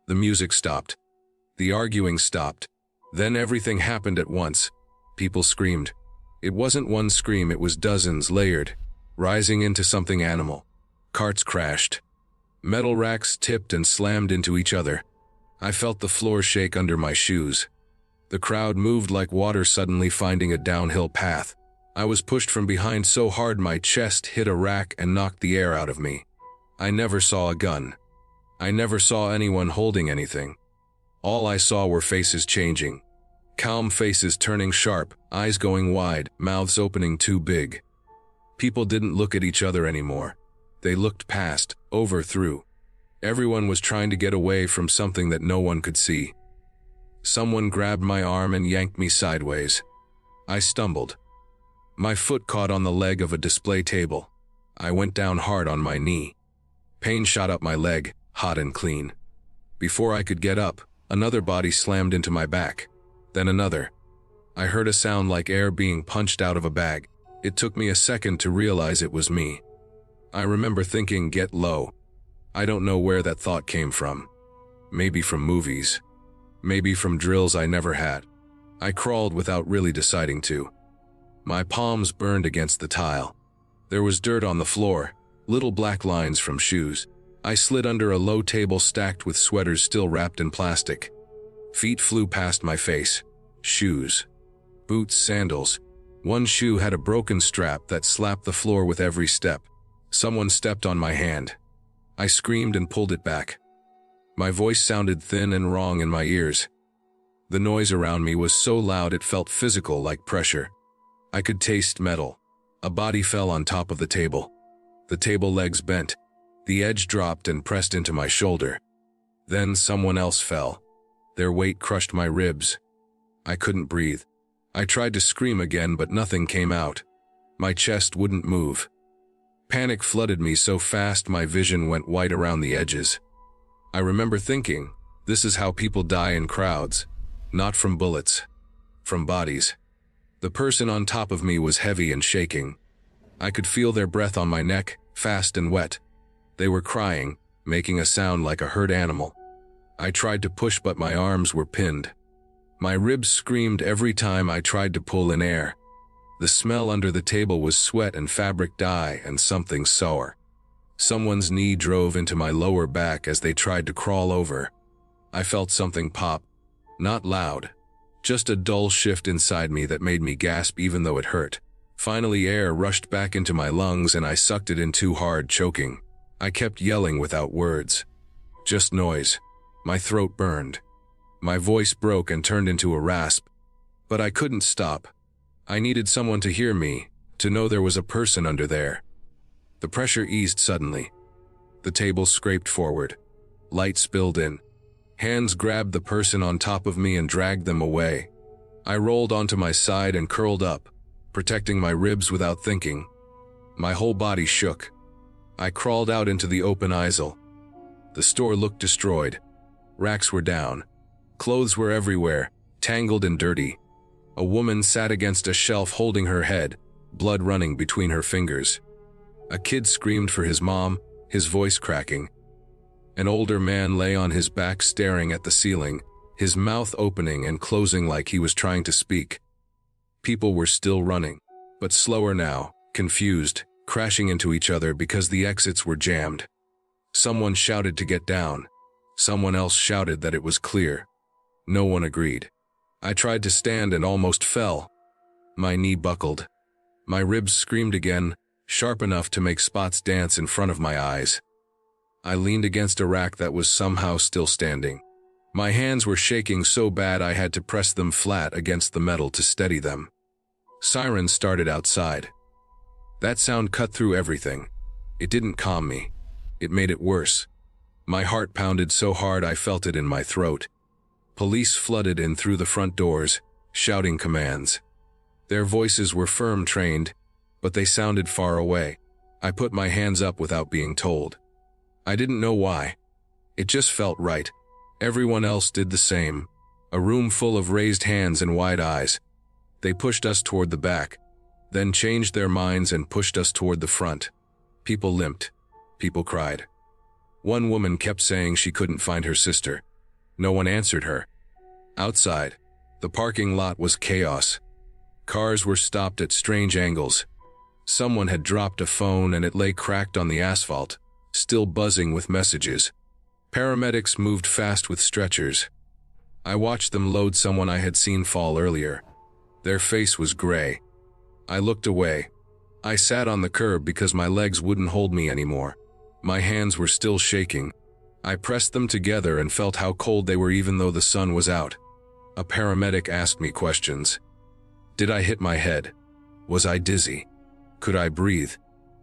The music stopped. The arguing stopped. Then everything happened at once. People screamed. It wasn't one scream, it was dozens layered, rising into something animal. Carts crashed. Metal racks tipped and slammed into each other. I felt the floor shake under my shoes. The crowd moved like water suddenly finding a downhill path. I was pushed from behind so hard my chest hit a rack and knocked the air out of me. I never saw a gun. I never saw anyone holding anything. All I saw were faces changing. Calm faces turning sharp, eyes going wide, mouths opening too big. People didn't look at each other anymore. They looked past, over, through. Everyone was trying to get away from something that no one could see. Someone grabbed my arm and yanked me sideways. I stumbled. My foot caught on the leg of a display table. I went down hard on my knee. Pain shot up my leg, hot and clean. Before I could get up, another body slammed into my back. Then another. I heard a sound like air being punched out of a bag. It took me a second to realize it was me. I remember thinking, get low. I don't know where that thought came from. Maybe from movies. Maybe from drills I never had. I crawled without really deciding to. My palms burned against the tile. There was dirt on the floor, little black lines from shoes. I slid under a low table stacked with sweaters still wrapped in plastic. Feet flew past my face. Shoes. Boots, sandals. One shoe had a broken strap that slapped the floor with every step. Someone stepped on my hand. I screamed and pulled it back. My voice sounded thin and wrong in my ears. The noise around me was so loud it felt physical, like pressure. I could taste metal. A body fell on top of the table. The table legs bent. The edge dropped and pressed into my shoulder. Then someone else fell. Their weight crushed my ribs. I couldn't breathe. I tried to scream again, but nothing came out. My chest wouldn't move. Panic flooded me so fast my vision went white around the edges. I remember thinking, this is how people die in crowds. Not from bullets. From bodies. The person on top of me was heavy and shaking. I could feel their breath on my neck, fast and wet. They were crying, making a sound like a hurt animal. I tried to push, but my arms were pinned. My ribs screamed every time I tried to pull in air. The smell under the table was sweat and fabric dye and something sour. Someone's knee drove into my lower back as they tried to crawl over. I felt something pop. Not loud. Just a dull shift inside me that made me gasp even though it hurt. Finally, air rushed back into my lungs and I sucked it in too hard, choking. I kept yelling without words. Just noise. My throat burned. My voice broke and turned into a rasp. But I couldn't stop. I needed someone to hear me, to know there was a person under there. The pressure eased suddenly. The table scraped forward. Light spilled in. Hands grabbed the person on top of me and dragged them away. I rolled onto my side and curled up, protecting my ribs without thinking. My whole body shook. I crawled out into the open aisle. The store looked destroyed. Racks were down. Clothes were everywhere, tangled and dirty. A woman sat against a shelf holding her head, blood running between her fingers. A kid screamed for his mom, his voice cracking. An older man lay on his back staring at the ceiling, his mouth opening and closing like he was trying to speak. People were still running, but slower now, confused, crashing into each other because the exits were jammed. Someone shouted to get down. Someone else shouted that it was clear. No one agreed. I tried to stand and almost fell. My knee buckled. My ribs screamed again, sharp enough to make spots dance in front of my eyes. I leaned against a rack that was somehow still standing. My hands were shaking so bad I had to press them flat against the metal to steady them. Sirens started outside. That sound cut through everything. It didn't calm me. It made it worse. My heart pounded so hard I felt it in my throat. Police flooded in through the front doors, shouting commands. Their voices were firm, trained, but they sounded far away. I put my hands up without being told. I didn't know why. It just felt right. Everyone else did the same. A room full of raised hands and wide eyes. They pushed us toward the back, then changed their minds and pushed us toward the front. People limped. People cried. One woman kept saying she couldn't find her sister. No one answered her. Outside, the parking lot was chaos. Cars were stopped at strange angles. Someone had dropped a phone and it lay cracked on the asphalt, still buzzing with messages. Paramedics moved fast with stretchers. I watched them load someone I had seen fall earlier. Their face was gray. I looked away. I sat on the curb because my legs wouldn't hold me anymore. My hands were still shaking. I pressed them together and felt how cold they were even though the sun was out. A paramedic asked me questions. Did I hit my head? Was I dizzy? Could I breathe?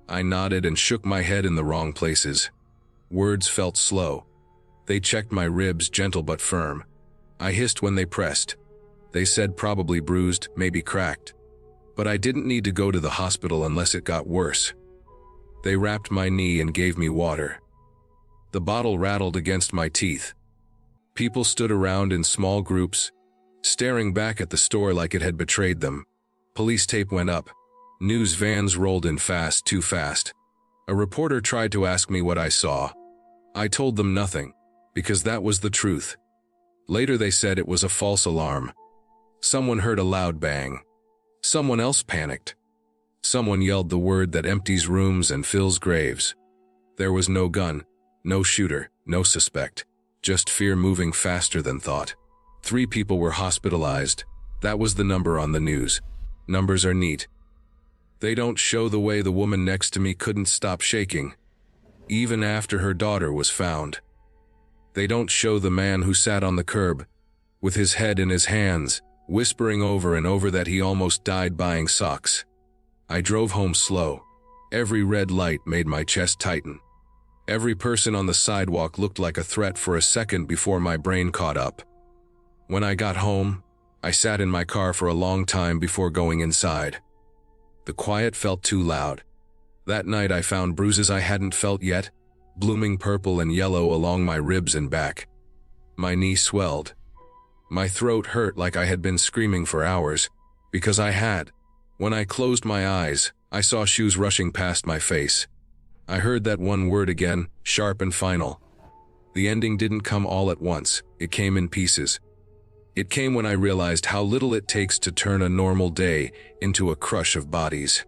I nodded and shook my head in the wrong places. Words felt slow. They checked my ribs, gentle but firm. I hissed when they pressed. They said probably bruised, maybe cracked. But I didn't need to go to the hospital unless it got worse. They wrapped my knee and gave me water. The bottle rattled against my teeth. People stood around in small groups, staring back at the store like it had betrayed them. Police tape went up. News vans rolled in fast, too fast. A reporter tried to ask me what I saw. I told them nothing, because that was the truth. Later they said it was a false alarm. Someone heard a loud bang. Someone else panicked. Someone yelled the word that empties rooms and fills graves. There was no gun, no shooter, no suspect. Just fear moving faster than thought. 3 people were hospitalized. That was the number on the news. Numbers are neat. They don't show the way the woman next to me couldn't stop shaking, even after her daughter was found. They don't show the man who sat on the curb, with his head in his hands, whispering over and over that he almost died buying socks. I drove home slow. Every red light made my chest tighten. Every person on the sidewalk looked like a threat for a second before my brain caught up. When I got home, I sat in my car for a long time before going inside. The quiet felt too loud. That night I found bruises I hadn't felt yet, blooming purple and yellow along my ribs and back. My knee swelled. My throat hurt like I had been screaming for hours, because I had. When I closed my eyes, I saw shoes rushing past my face. I heard that one word again, sharp and final. The ending didn't come all at once, it came in pieces. It came when I realized how little it takes to turn a normal day into a crush of bodies.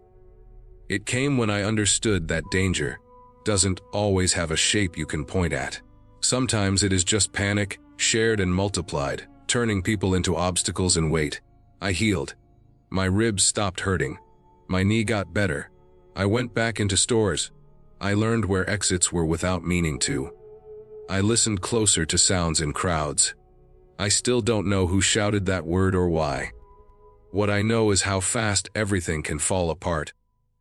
It came when I understood that danger doesn't always have a shape you can point at. Sometimes it is just panic, shared and multiplied, turning people into obstacles and weight. I healed. My ribs stopped hurting. My knee got better. I went back into stores. I learned where exits were without meaning to. I listened closer to sounds in crowds. I still don't know who shouted that word or why. What I know is how fast everything can fall apart,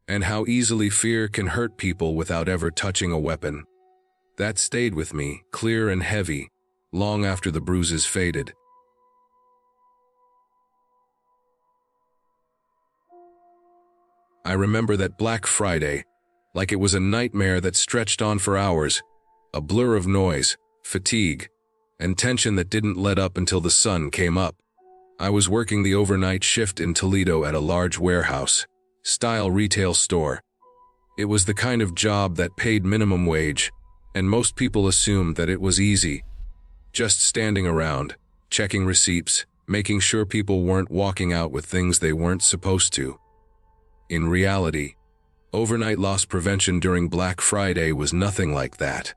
and how easily fear can hurt people without ever touching a weapon. That stayed with me, clear and heavy, long after the bruises faded. I remember that Black Friday, like it was a nightmare that stretched on for hours, a blur of noise, fatigue, and tension that didn't let up until the sun came up. I was working the overnight shift in Toledo at a large warehouse-style retail store. It was the kind of job that paid minimum wage, and most people assumed that it was easy. Just standing around, checking receipts, making sure people weren't walking out with things they weren't supposed to. In reality, overnight loss prevention during Black Friday was nothing like that.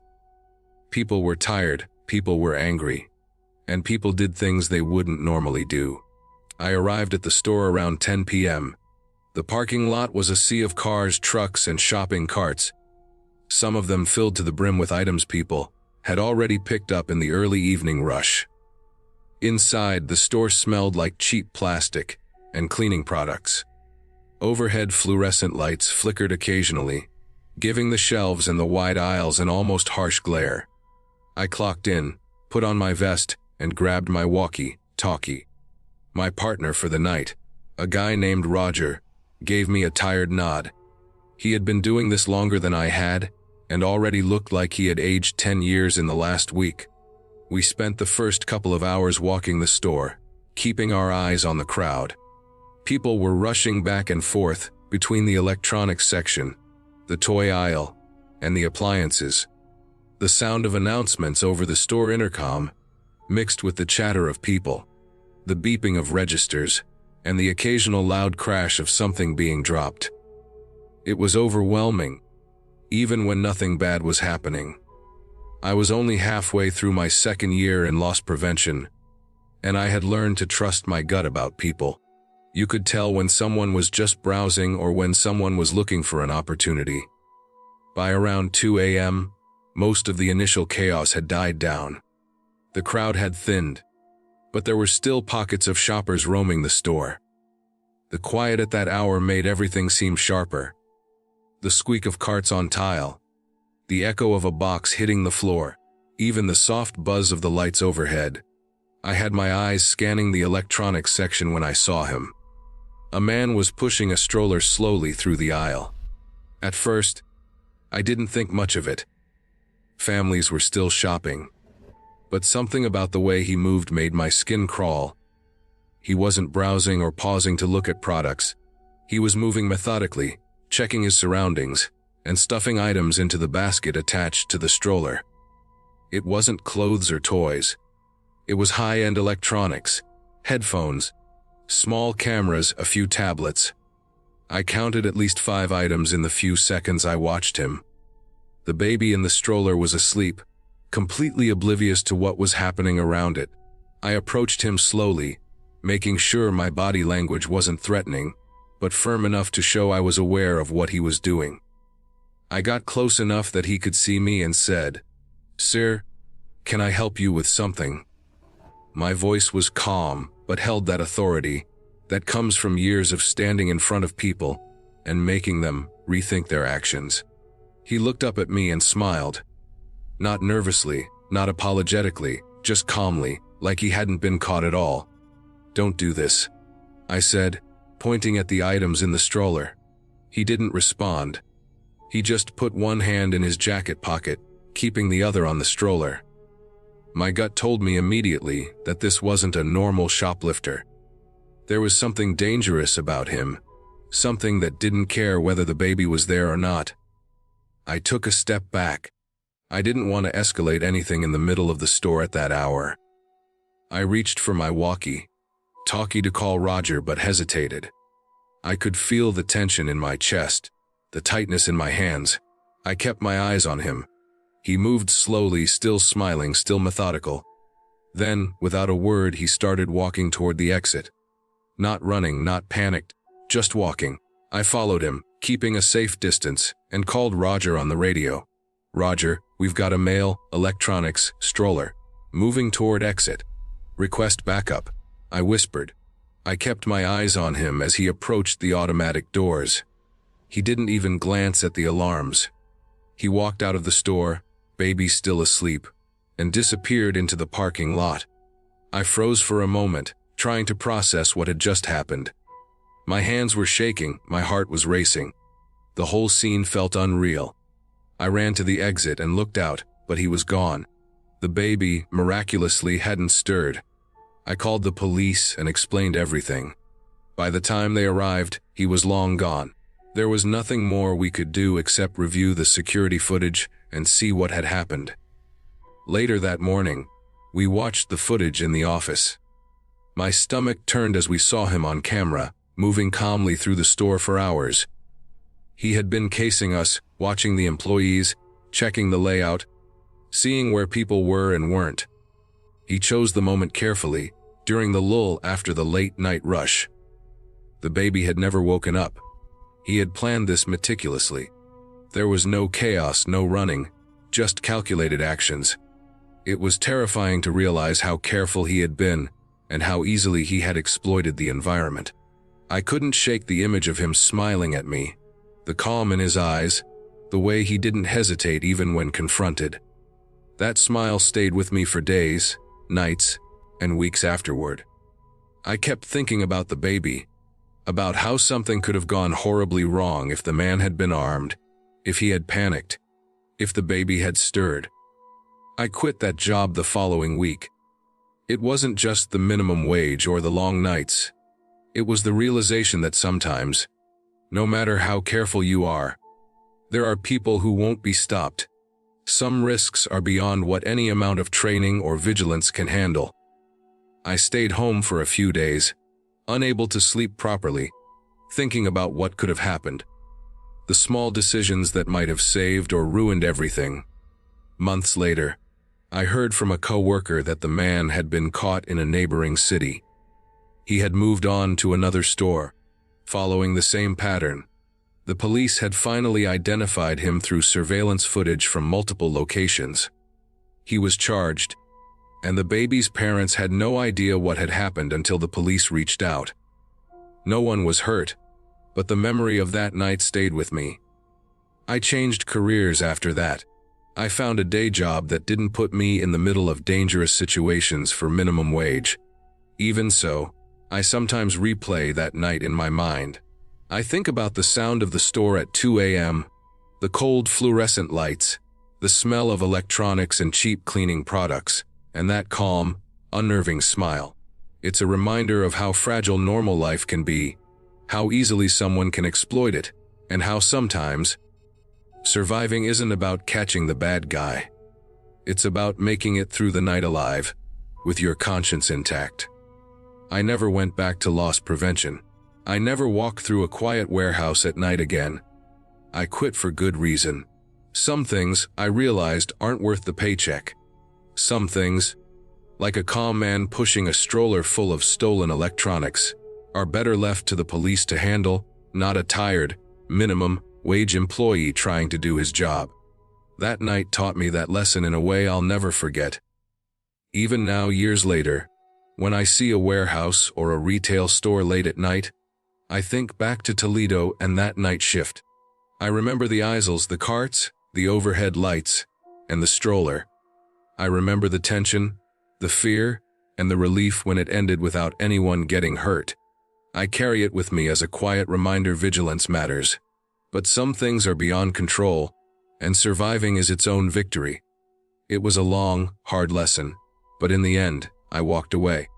People were tired, people were angry, and people did things they wouldn't normally do. I arrived at the store around 10 p.m. The parking lot was a sea of cars, trucks, and shopping carts, some of them filled to the brim with items people had already picked up in the early evening rush. Inside, the store smelled like cheap plastic and cleaning products. Overhead fluorescent lights flickered occasionally, giving the shelves and the wide aisles an almost harsh glare. I clocked in, put on my vest, and grabbed my walkie-talkie. My partner for the night, a guy named Roger, gave me a tired nod. He had been doing this longer than I had, and already looked like he had aged 10 years in the last week. We spent the first couple of hours walking the store, keeping our eyes on the crowd. People were rushing back and forth between the electronics section, the toy aisle, and the appliances. The sound of announcements over the store intercom, mixed with the chatter of people, the beeping of registers, and the occasional loud crash of something being dropped. It was overwhelming, even when nothing bad was happening. I was only halfway through my second year in loss prevention, and I had learned to trust my gut about people. You could tell when someone was just browsing or when someone was looking for an opportunity. By around 2 a.m., most of the initial chaos had died down. The crowd had thinned, but there were still pockets of shoppers roaming the store. The quiet at that hour made everything seem sharper. The squeak of carts on tile, the echo of a box hitting the floor, even the soft buzz of the lights overhead. I had my eyes scanning the electronics section when I saw him. A man was pushing a stroller slowly through the aisle. At first, I didn't think much of it. Families were still shopping. But something about the way he moved made my skin crawl. He wasn't browsing or pausing to look at products. He was moving methodically, checking his surroundings, and stuffing items into the basket attached to the stroller. It wasn't clothes or toys. It was high-end electronics, headphones, small cameras, a few tablets. I counted at least 5 items in the few seconds I watched him. The baby in the stroller was asleep, completely oblivious to what was happening around it. I approached him slowly, making sure my body language wasn't threatening, but firm enough to show I was aware of what he was doing. I got close enough that he could see me and said, "Sir, can I help you with something?" My voice was calm, but held that authority that comes from years of standing in front of people and making them rethink their actions. He looked up at me and smiled. Not nervously, not apologetically, just calmly, like he hadn't been caught at all. "Don't do this," I said, pointing at the items in the stroller. He didn't respond. He just put one hand in his jacket pocket, keeping the other on the stroller. My gut told me immediately that this wasn't a normal shoplifter. There was something dangerous about him, something that didn't care whether the baby was there or not. I took a step back. I didn't want to escalate anything in the middle of the store at that hour. I reached for my walkie-talkie to call Roger, but hesitated. I could feel the tension in my chest, the tightness in my hands. I kept my eyes on him. He moved slowly, still smiling, still methodical. Then, without a word, he started walking toward the exit. Not running, not panicked, just walking. I followed him, keeping a safe distance, and called Roger on the radio. "Roger, we've got a male, electronics, stroller, moving toward exit. Request backup," I whispered. I kept my eyes on him as he approached the automatic doors. He didn't even glance at the alarms. He walked out of the store, baby still asleep, and disappeared into the parking lot. I froze for a moment, trying to process what had just happened. My hands were shaking, my heart was racing. The whole scene felt unreal. I ran to the exit and looked out, but he was gone. The baby, miraculously, hadn't stirred. I called the police and explained everything. By the time they arrived, he was long gone. There was nothing more we could do except review the security footage and see what had happened. Later that morning, we watched the footage in the office. My stomach turned as we saw him on camera, moving calmly through the store for hours. He had been casing us, watching the employees, checking the layout, seeing where people were and weren't. He chose the moment carefully, during the lull after the late-night rush. The baby had never woken up. He had planned this meticulously. There was no chaos, no running, just calculated actions. It was terrifying to realize how careful he had been and how easily he had exploited the environment. I couldn't shake the image of him smiling at me, the calm in his eyes, the way he didn't hesitate even when confronted. That smile stayed with me for days, nights, and weeks afterward. I kept thinking about the baby, about how something could have gone horribly wrong if the man had been armed, if he had panicked, if the baby had stirred. I quit that job the following week. It wasn't just the minimum wage or the long nights. It was the realization that sometimes, no matter how careful you are, there are people who won't be stopped. Some risks are beyond what any amount of training or vigilance can handle. I stayed home for a few days, unable to sleep properly, thinking about what could have happened. The small decisions that might have saved or ruined everything. Months later, I heard from a coworker that the man had been caught in a neighboring city. He had moved on to another store, following the same pattern. The police had finally identified him through surveillance footage from multiple locations. He was charged, and the baby's parents had no idea what had happened until the police reached out. No one was hurt, but the memory of that night stayed with me. I changed careers after that, I found a day job that didn't put me in the middle of dangerous situations for minimum wage. Even so, I sometimes replay that night in my mind. I think about the sound of the store at 2 a.m., the cold fluorescent lights, the smell of electronics and cheap cleaning products, and that calm, unnerving smile. It's a reminder of how fragile normal life can be, how easily someone can exploit it, and how sometimes surviving isn't about catching the bad guy. It's about making it through the night alive, with your conscience intact. I never went back to loss prevention. I never walked through a quiet warehouse at night again. I quit for good reason. Some things, I realized, aren't worth the paycheck. Some things, like a calm man pushing a stroller full of stolen electronics, are better left to the police to handle, not a tired, minimum wage employee trying to do his job. That night taught me that lesson in a way I'll never forget. Even now, years later, when I see a warehouse or a retail store late at night, I think back to Toledo and that night shift. I remember the aisles, the carts, the overhead lights, and the stroller. I remember the tension, the fear, and the relief when it ended without anyone getting hurt. I carry it with me as a quiet reminder vigilance matters. But some things are beyond control, and surviving is its own victory. It was a long, hard lesson, but in the end, I walked away.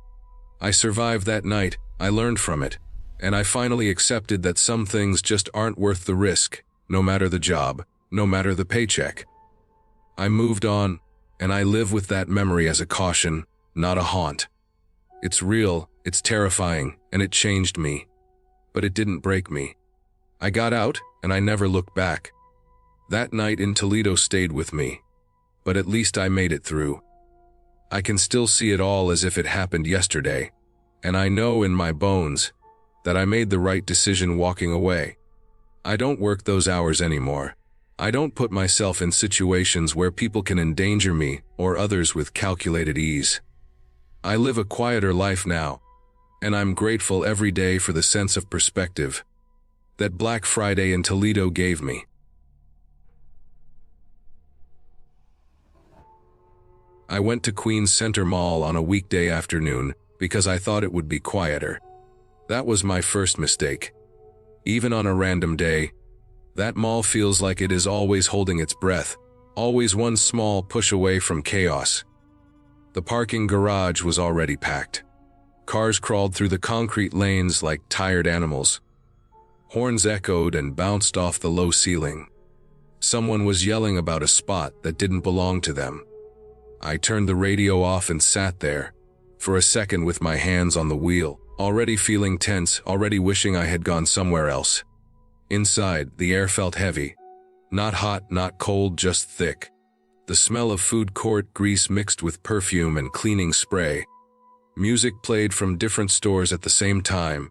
I survived that night, I learned from it, and I finally accepted that some things just aren't worth the risk, no matter the job, no matter the paycheck. I moved on, and I live with that memory as a caution, not a haunt. It's real, it's terrifying, and it changed me. But it didn't break me. I got out, and I never looked back. That night in Toledo stayed with me, but at least I made it through. I can still see it all as if it happened yesterday, and I know in my bones that I made the right decision walking away. I don't work those hours anymore. I don't put myself in situations where people can endanger me or others with calculated ease. I live a quieter life now, and I'm grateful every day for the sense of perspective that Black Friday in Toledo gave me. I went to Queens Center Mall on a weekday afternoon because I thought it would be quieter. That was my first mistake. Even on a random day, that mall feels like it is always holding its breath, always one small push away from chaos. The parking garage was already packed. Cars crawled through the concrete lanes like tired animals. Horns echoed and bounced off the low ceiling. Someone was yelling about a spot that didn't belong to them. I turned the radio off and sat there, for a second with my hands on the wheel, already feeling tense, already wishing I had gone somewhere else. Inside, the air felt heavy. Not hot, not cold, just thick. The smell of food court grease mixed with perfume and cleaning spray. Music played from different stores at the same time,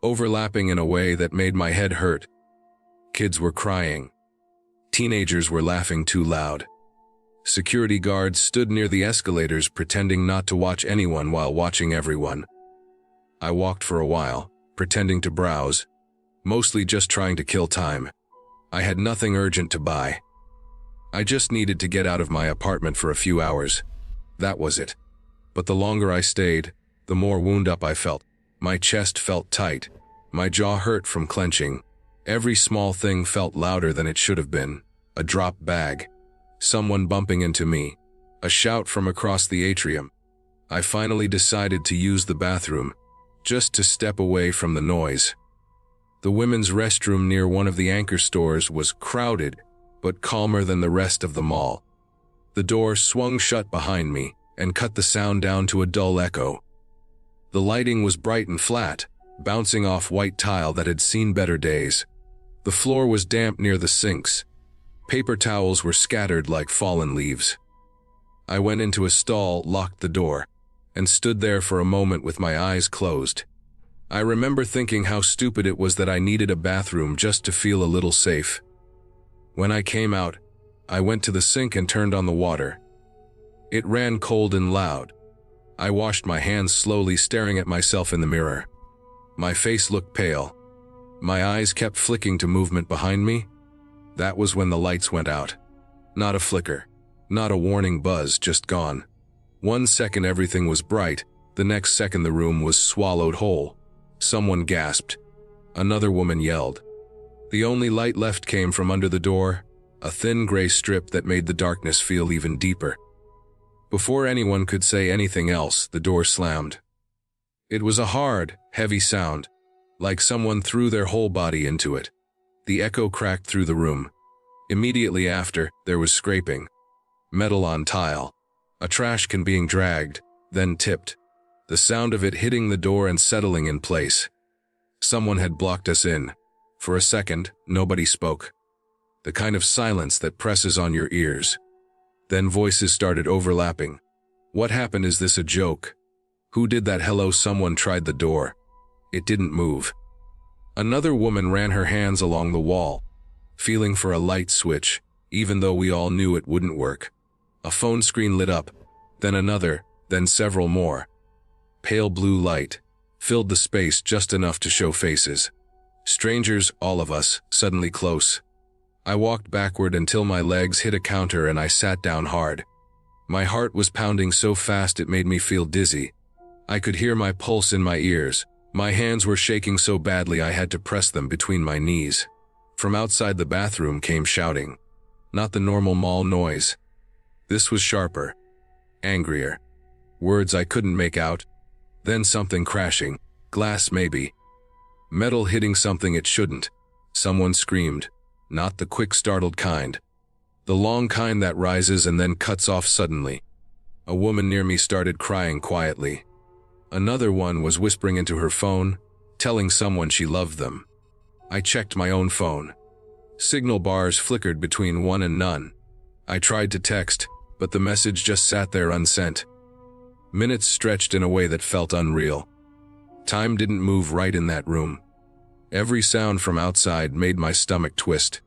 overlapping in a way that made my head hurt. Kids were crying. Teenagers were laughing too loud. Security guards stood near the escalators pretending not to watch anyone while watching everyone. I walked for a while, pretending to browse, mostly just trying to kill time. I had nothing urgent to buy. I just needed to get out of my apartment for a few hours. That was it. But the longer I stayed, the more wound up I felt. My chest felt tight. My jaw hurt from clenching. Every small thing felt louder than it should have been. A dropped bag. Someone bumping into me. A shout from across the atrium. I finally decided to use the bathroom, just to step away from the noise. The women's restroom near one of the anchor stores was crowded, but calmer than the rest of the mall. The door swung shut behind me and cut the sound down to a dull echo. The lighting was bright and flat, bouncing off white tile that had seen better days. The floor was damp near the sinks. Paper towels were scattered like fallen leaves. I went into a stall, locked the door, and stood there for a moment with my eyes closed. I remember thinking how stupid it was that I needed a bathroom just to feel a little safe. When I came out, I went to the sink and turned on the water. It ran cold and loud. I washed my hands slowly, staring at myself in the mirror. My face looked pale. My eyes kept flicking to movement behind me. That was when the lights went out. Not a flicker. Not a warning buzz, just gone. 1 second everything was bright, the next second the room was swallowed whole. Someone gasped. Another woman yelled. The only light left came from under the door, a thin gray strip that made the darkness feel even deeper. Before anyone could say anything else, the door slammed. It was a hard, heavy sound, like someone threw their whole body into it. The echo cracked through the room. Immediately after, there was scraping. Metal on tile. A trash can being dragged, then tipped. The sound of it hitting the door and settling in place. Someone had blocked us in. For a second, nobody spoke. The kind of silence that presses on your ears. Then voices started overlapping. What happened? Is this a joke? Who did that? Hello? Someone tried the door. It didn't move. Another woman ran her hands along the wall, feeling for a light switch, even though we all knew it wouldn't work. A phone screen lit up, then another, then several more. Pale blue light filled the space just enough to show faces. Strangers, all of us, suddenly close. I walked backward until my legs hit a counter and I sat down hard. My heart was pounding so fast it made me feel dizzy. I could hear my pulse in my ears. My hands were shaking so badly I had to press them between my knees. From outside the bathroom came shouting. Not the normal mall noise. This was sharper. Angrier. Words I couldn't make out. Then something crashing. Glass maybe. Metal hitting something it shouldn't. Someone screamed. Not the quick startled kind. The long kind that rises and then cuts off suddenly. A woman near me started crying quietly. Another one was whispering into her phone, telling someone she loved them. I checked my own phone. Signal bars flickered between 1 and none. I tried to text, but the message just sat there unsent. Minutes stretched in a way that felt unreal. Time didn't move right in that room. Every sound from outside made my stomach twist.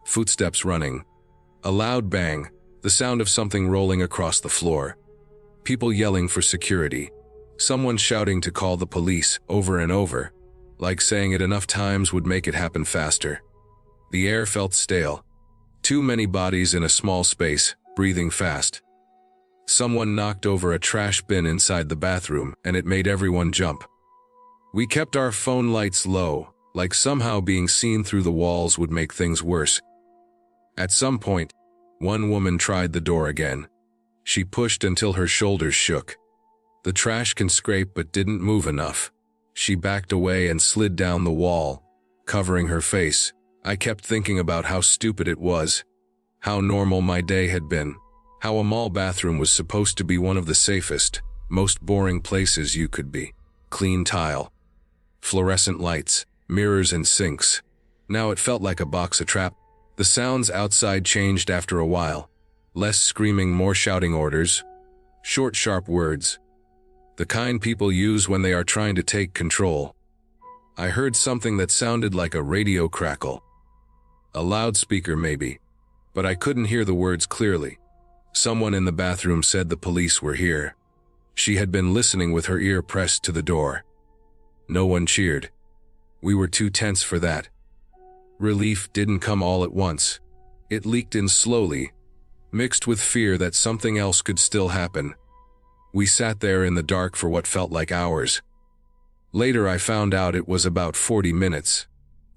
Footsteps running. A loud bang, the sound of something rolling across the floor. People yelling for security. Someone shouting to call the police over and over, like saying it enough times would make it happen faster. The air felt stale. Too many bodies in a small space, breathing fast. Someone knocked over a trash bin inside the bathroom, and it made everyone jump. We kept our phone lights low, like somehow being seen through the walls would make things worse. At some point, one woman tried the door again. She pushed until her shoulders shook. The trash can scrape but didn't move enough. She backed away and slid down the wall, covering her face. I kept thinking about how stupid it was, how normal my day had been, how a mall bathroom was supposed to be one of the safest, most boring places you could be. Clean tile, fluorescent lights, mirrors and sinks. Now it felt like a box of trap. The sounds outside changed after a while. Less screaming, more shouting orders. Short, sharp words. The kind people use when they are trying to take control. I heard something that sounded like a radio crackle. A loudspeaker maybe, but I couldn't hear the words clearly. Someone in the bathroom said the police were here. She had been listening with her ear pressed to the door. No one cheered. We were too tense for that. Relief didn't come all at once. It leaked in slowly, mixed with fear that something else could still happen. We sat there in the dark for what felt like hours. Later I found out it was about 40 minutes.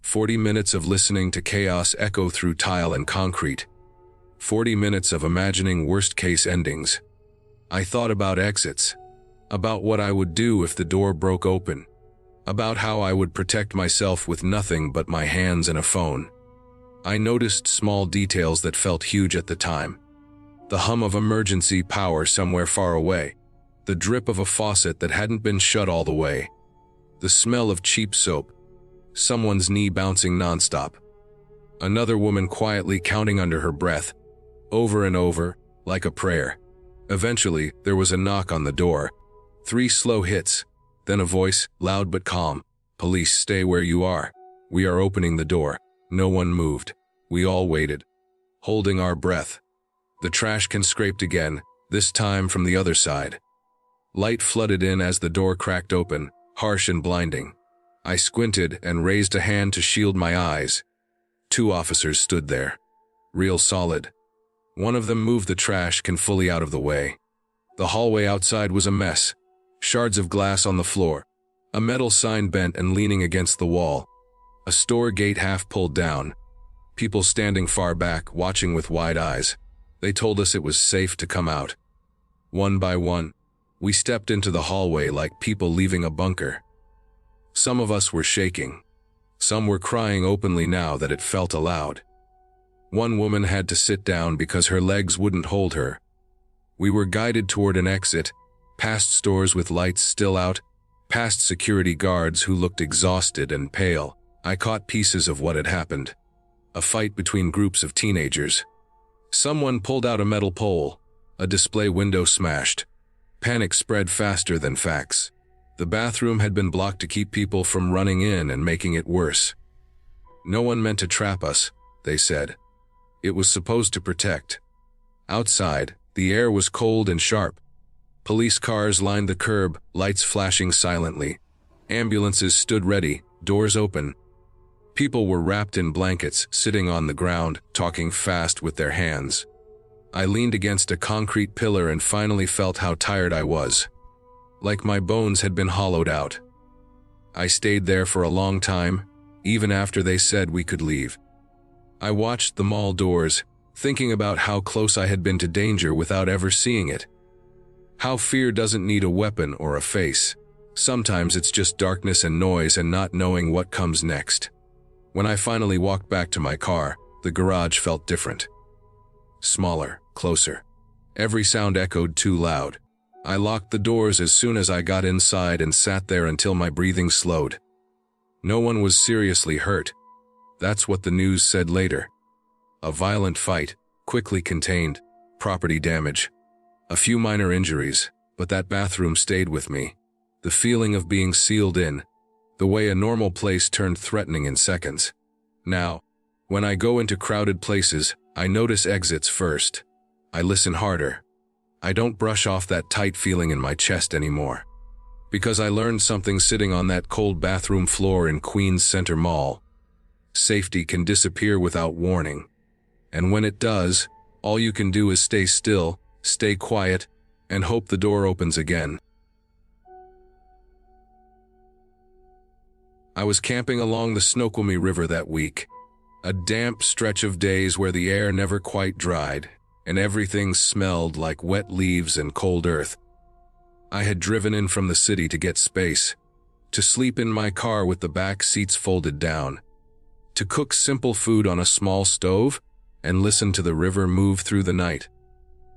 40 minutes of listening to chaos echo through tile and concrete. 40 minutes of imagining worst-case endings. I thought about exits. About what I would do if the door broke open. About how I would protect myself with nothing but my hands and a phone. I noticed small details that felt huge at the time. The hum of emergency power somewhere far away. The drip of a faucet that hadn't been shut all the way. The smell of cheap soap. Someone's knee bouncing nonstop. Another woman quietly counting under her breath, over and over, like a prayer. Eventually, there was a knock on the door. 3 slow hits, then a voice, loud but calm. Police, stay where you are. We are opening the door. No one moved. We all waited, holding our breath. The trash can scraped again, this time from the other side. Light flooded in as the door cracked open, harsh and blinding. I squinted and raised a hand to shield my eyes. 2 officers stood there. Real solid. One of them moved the trash can fully out of the way. The hallway outside was a mess. Shards of glass on the floor. A metal sign bent and leaning against the wall. A store gate half pulled down. People standing far back, watching with wide eyes. They told us it was safe to come out. One by one, we stepped into the hallway like people leaving a bunker. Some of us were shaking. Some were crying openly now that it felt allowed. One woman had to sit down because her legs wouldn't hold her. We were guided toward an exit, past stores with lights still out, past security guards who looked exhausted and pale. I caught pieces of what had happened. A fight between groups of teenagers. Someone pulled out a metal pole. A display window smashed. Panic spread faster than facts. The bathroom had been blocked to keep people from running in and making it worse. No one meant to trap us, they said. It was supposed to protect. Outside, the air was cold and sharp. Police cars lined the curb, lights flashing silently. Ambulances stood ready, doors open. People were wrapped in blankets, sitting on the ground, talking fast with their hands. I leaned against a concrete pillar and finally felt how tired I was. Like my bones had been hollowed out. I stayed there for a long time, even after they said we could leave. I watched the mall doors, thinking about how close I had been to danger without ever seeing it. How fear doesn't need a weapon or a face. Sometimes it's just darkness and noise and not knowing what comes next. When I finally walked back to my car, the garage felt different. Smaller, closer. Every sound echoed too loud. I locked the doors as soon as I got inside and sat there until my breathing slowed. No one was seriously hurt. That's what the news said later. A violent fight, quickly contained, property damage. A few minor injuries, but that bathroom stayed with me. The feeling of being sealed in. The way a normal place turned threatening in seconds. Now, when I go into crowded places, I notice exits first. I listen harder. I don't brush off that tight feeling in my chest anymore. Because I learned something sitting on that cold bathroom floor in Queens Center Mall. Safety can disappear without warning. And when it does, all you can do is stay still, stay quiet, and hope the door opens again. I was camping along the Snoqualmie River that week. A damp stretch of days where the air never quite dried, and everything smelled like wet leaves and cold earth. I had driven in from the city to get space, to sleep in my car with the back seats folded down, to cook simple food on a small stove, and listen to the river move through the night.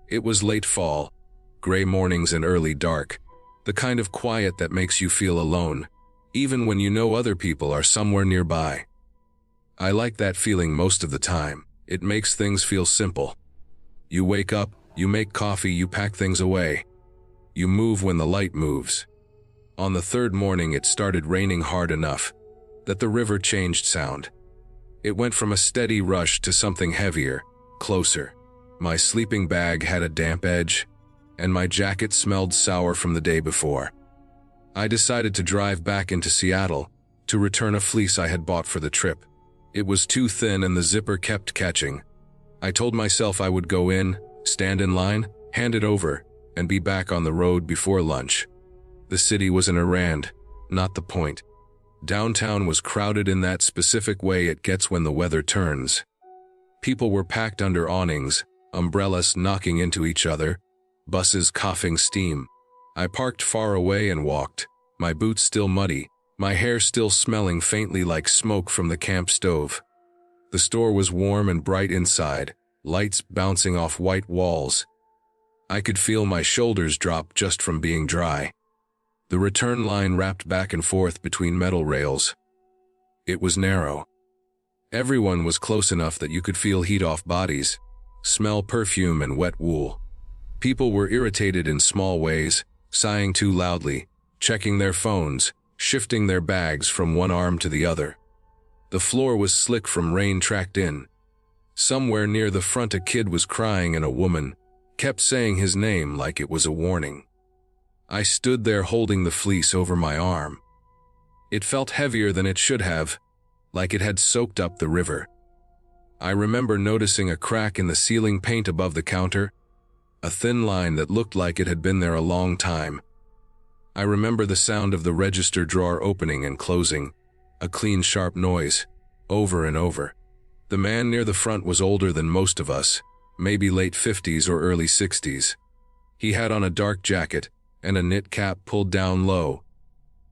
It was late fall, gray mornings and early dark, the kind of quiet that makes you feel alone, even when you know other people are somewhere nearby. I like that feeling most of the time. It makes things feel simple. You wake up, you make coffee, you pack things away. You move when the light moves. On the third morning it started raining hard enough that the river changed sound. It went from a steady rush to something heavier, closer. My sleeping bag had a damp edge, and my jacket smelled sour from the day before. I decided to drive back into Seattle to return a fleece I had bought for the trip. It was too thin and the zipper kept catching. I told myself I would go in, stand in line, hand it over, and be back on the road before lunch. The city was an errand, not the point. Downtown was crowded in that specific way it gets when the weather turns. People were packed under awnings, umbrellas knocking into each other, buses coughing steam. I parked far away and walked, my boots still muddy, my hair still smelling faintly like smoke from the camp stove. The store was warm and bright inside, lights bouncing off white walls. I could feel my shoulders drop just from being dry. The return line wrapped back and forth between metal rails. It was narrow. Everyone was close enough that you could feel heat off bodies, smell perfume and wet wool. People were irritated in small ways, sighing too loudly, checking their phones, shifting their bags from one arm to the other. The floor was slick from rain tracked in. Somewhere near the front a kid was crying and a woman kept saying his name like it was a warning. I stood there holding the fleece over my arm. It felt heavier than it should have, like it had soaked up the river. I remember noticing a crack in the ceiling paint above the counter, a thin line that looked like it had been there a long time. I remember the sound of the register drawer opening and closing, a clean, sharp noise, over and over. The man near the front was older than most of us, maybe late 50s or early 60s. He had on a dark jacket and a knit cap pulled down low.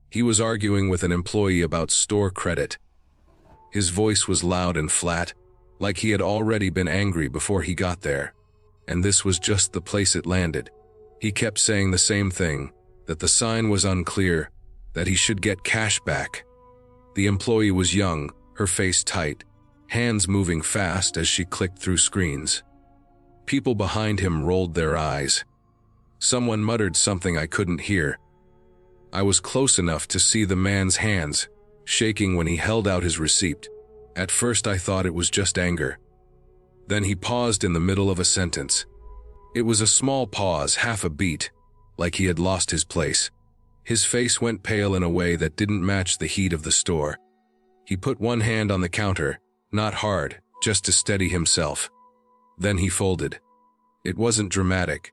He was arguing with an employee about store credit. His voice was loud and flat, like he had already been angry before he got there. And this was just the place it landed. He kept saying the same thing, that the sign was unclear, that he should get cash back. The employee was young, her face tight, hands moving fast as she clicked through screens. People behind him rolled their eyes. Someone muttered something I couldn't hear. I was close enough to see the man's hands, shaking when he held out his receipt. At first I thought it was just anger. Then he paused in the middle of a sentence. It was a small pause, half a beat, like he had lost his place. His face went pale in a way that didn't match the heat of the store. He put one hand on the counter, not hard, just to steady himself. Then he folded. It wasn't dramatic.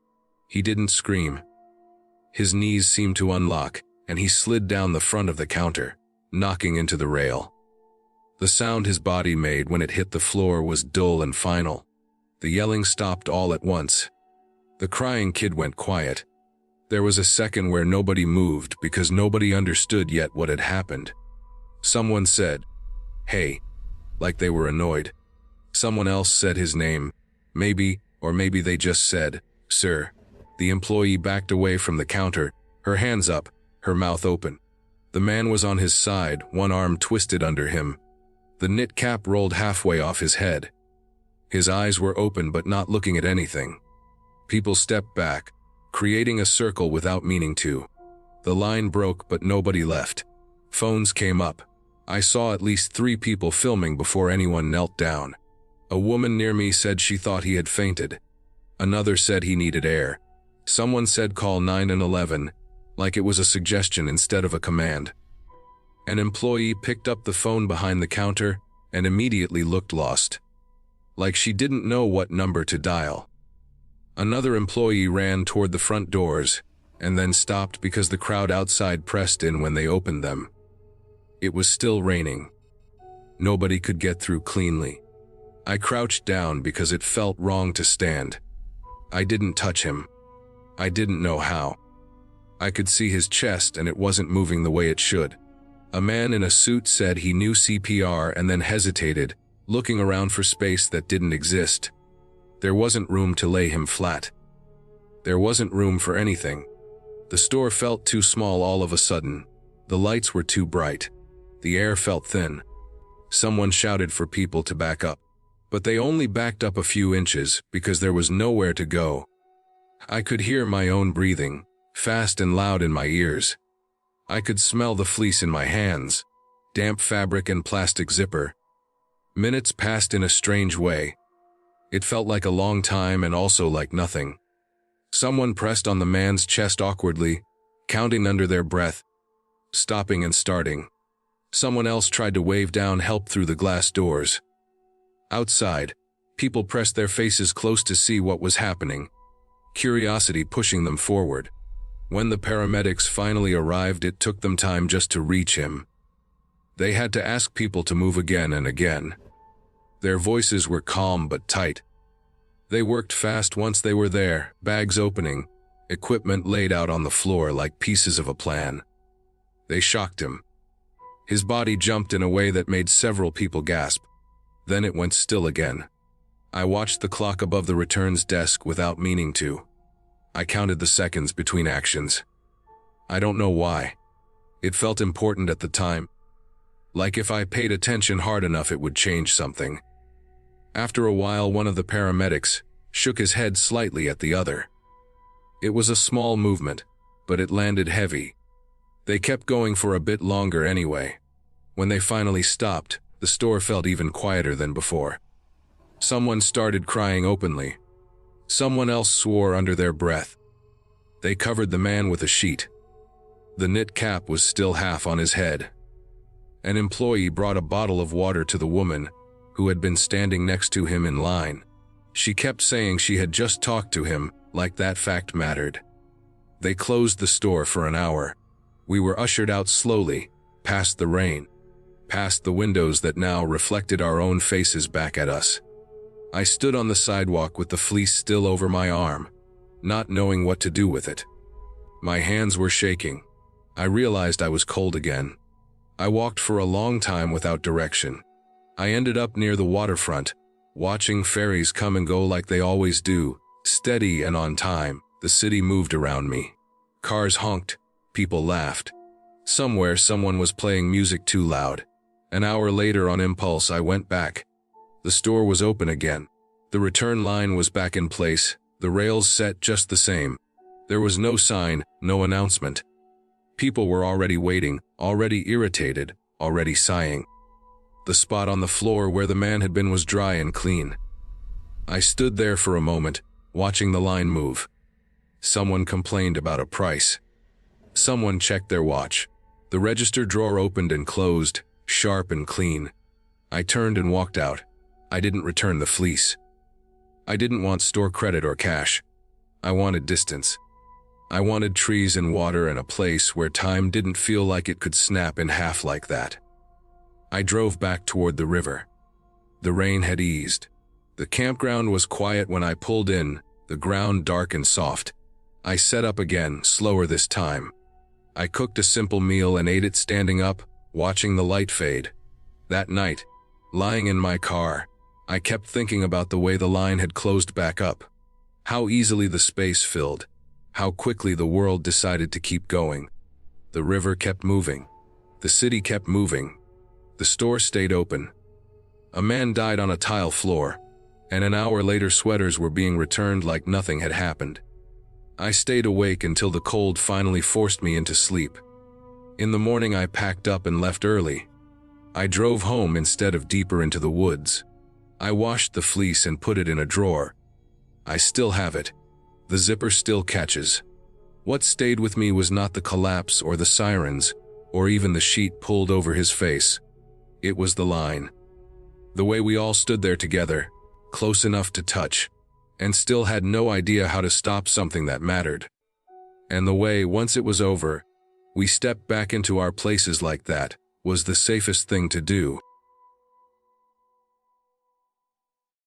He didn't scream. His knees seemed to unlock, and he slid down the front of the counter, knocking into the rail. The sound his body made when it hit the floor was dull and final. The yelling stopped all at once. The crying kid went quiet. There was a second where nobody moved because nobody understood yet what had happened. Someone said, "Hey," like they were annoyed. Someone else said his name. Maybe they just said, "Sir." The employee backed away from the counter, her hands up, her mouth open. The man was on his side, one arm twisted under him. The knit cap rolled halfway off his head. His eyes were open but not looking at anything. People stepped back, creating a circle without meaning to. The line broke but nobody left. Phones came up. I saw at least 3 people filming before anyone knelt down. A woman near me said she thought he had fainted. Another said he needed air. Someone said call 911, like it was a suggestion instead of a command. An employee picked up the phone behind the counter and immediately looked lost, like she didn't know what number to dial. Another employee ran toward the front doors and then stopped because the crowd outside pressed in when they opened them. It was still raining. Nobody could get through cleanly. I crouched down because it felt wrong to stand. I didn't touch him. I didn't know how. I could see his chest and it wasn't moving the way it should. A man in a suit said he knew CPR and then hesitated, looking around for space that didn't exist. There wasn't room to lay him flat. There wasn't room for anything. The store felt too small all of a sudden. The lights were too bright. The air felt thin. Someone shouted for people to back up. But they only backed up a few inches because there was nowhere to go. I could hear my own breathing, fast and loud in my ears. I could smell the fleece in my hands, damp fabric and plastic zipper. Minutes passed in a strange way. It felt like a long time and also like nothing. Someone pressed on the man's chest awkwardly, counting under their breath, stopping and starting. Someone else tried to wave down help through the glass doors. Outside, people pressed their faces close to see what was happening, curiosity pushing them forward. When the paramedics finally arrived, it took them time just to reach him. They had to ask people to move again and again. Their voices were calm but tight. They worked fast once they were there, bags opening, equipment laid out on the floor like pieces of a plan. They shocked him. His body jumped in a way that made several people gasp. Then it went still again. I watched the clock above the returns desk without meaning to. I counted the seconds between actions. I don't know why. It felt important at the time. Like if I paid attention hard enough it would change something. After a while, one of the paramedics shook his head slightly at the other. It was a small movement, but it landed heavy. They kept going for a bit longer anyway. When they finally stopped, the store felt even quieter than before. Someone started crying openly. Someone else swore under their breath. They covered the man with a sheet. The knit cap was still half on his head. An employee brought a bottle of water to the woman, who had been standing next to him in line. She kept saying she had just talked to him, like that fact mattered. They closed the store for an hour. We were ushered out slowly, past the rain, past the windows that now reflected our own faces back at us. I stood on the sidewalk with the fleece still over my arm, not knowing what to do with it. My hands were shaking. I realized I was cold again. I walked for a long time without direction. I ended up near the waterfront, watching ferries come and go like they always do, steady and on time. The city moved around me. Cars honked, people laughed. Somewhere someone was playing music too loud. An hour later, on impulse, I went back. The store was open again. The return line was back in place, the rails set just the same. There was no sign, no announcement. People were already waiting, already irritated, already sighing. The spot on the floor where the man had been was dry and clean. I stood there for a moment, watching the line move. Someone complained about a price. Someone checked their watch. The register drawer opened and closed, sharp and clean. I turned and walked out. I didn't return the fleece. I didn't want store credit or cash. I wanted distance. I wanted trees and water and a place where time didn't feel like it could snap in half like that. I drove back toward the river. The rain had eased. The campground was quiet when I pulled in, the ground dark and soft. I set up again, slower this time. I cooked a simple meal and ate it standing up, watching the light fade. That night, lying in my car, I kept thinking about the way the line had closed back up. How easily the space filled. How quickly the world decided to keep going. The river kept moving. The city kept moving. The store stayed open. A man died on a tile floor, and an hour later sweaters were being returned like nothing had happened. I stayed awake until the cold finally forced me into sleep. In the morning I packed up and left early. I drove home instead of deeper into the woods. I washed the fleece and put it in a drawer. I still have it. The zipper still catches. What stayed with me was not the collapse or the sirens, or even the sheet pulled over his face. It was the line. The way we all stood there together, close enough to touch, and still had no idea how to stop something that mattered. And the way, once it was over, we stepped back into our places like that, was the safest thing to do.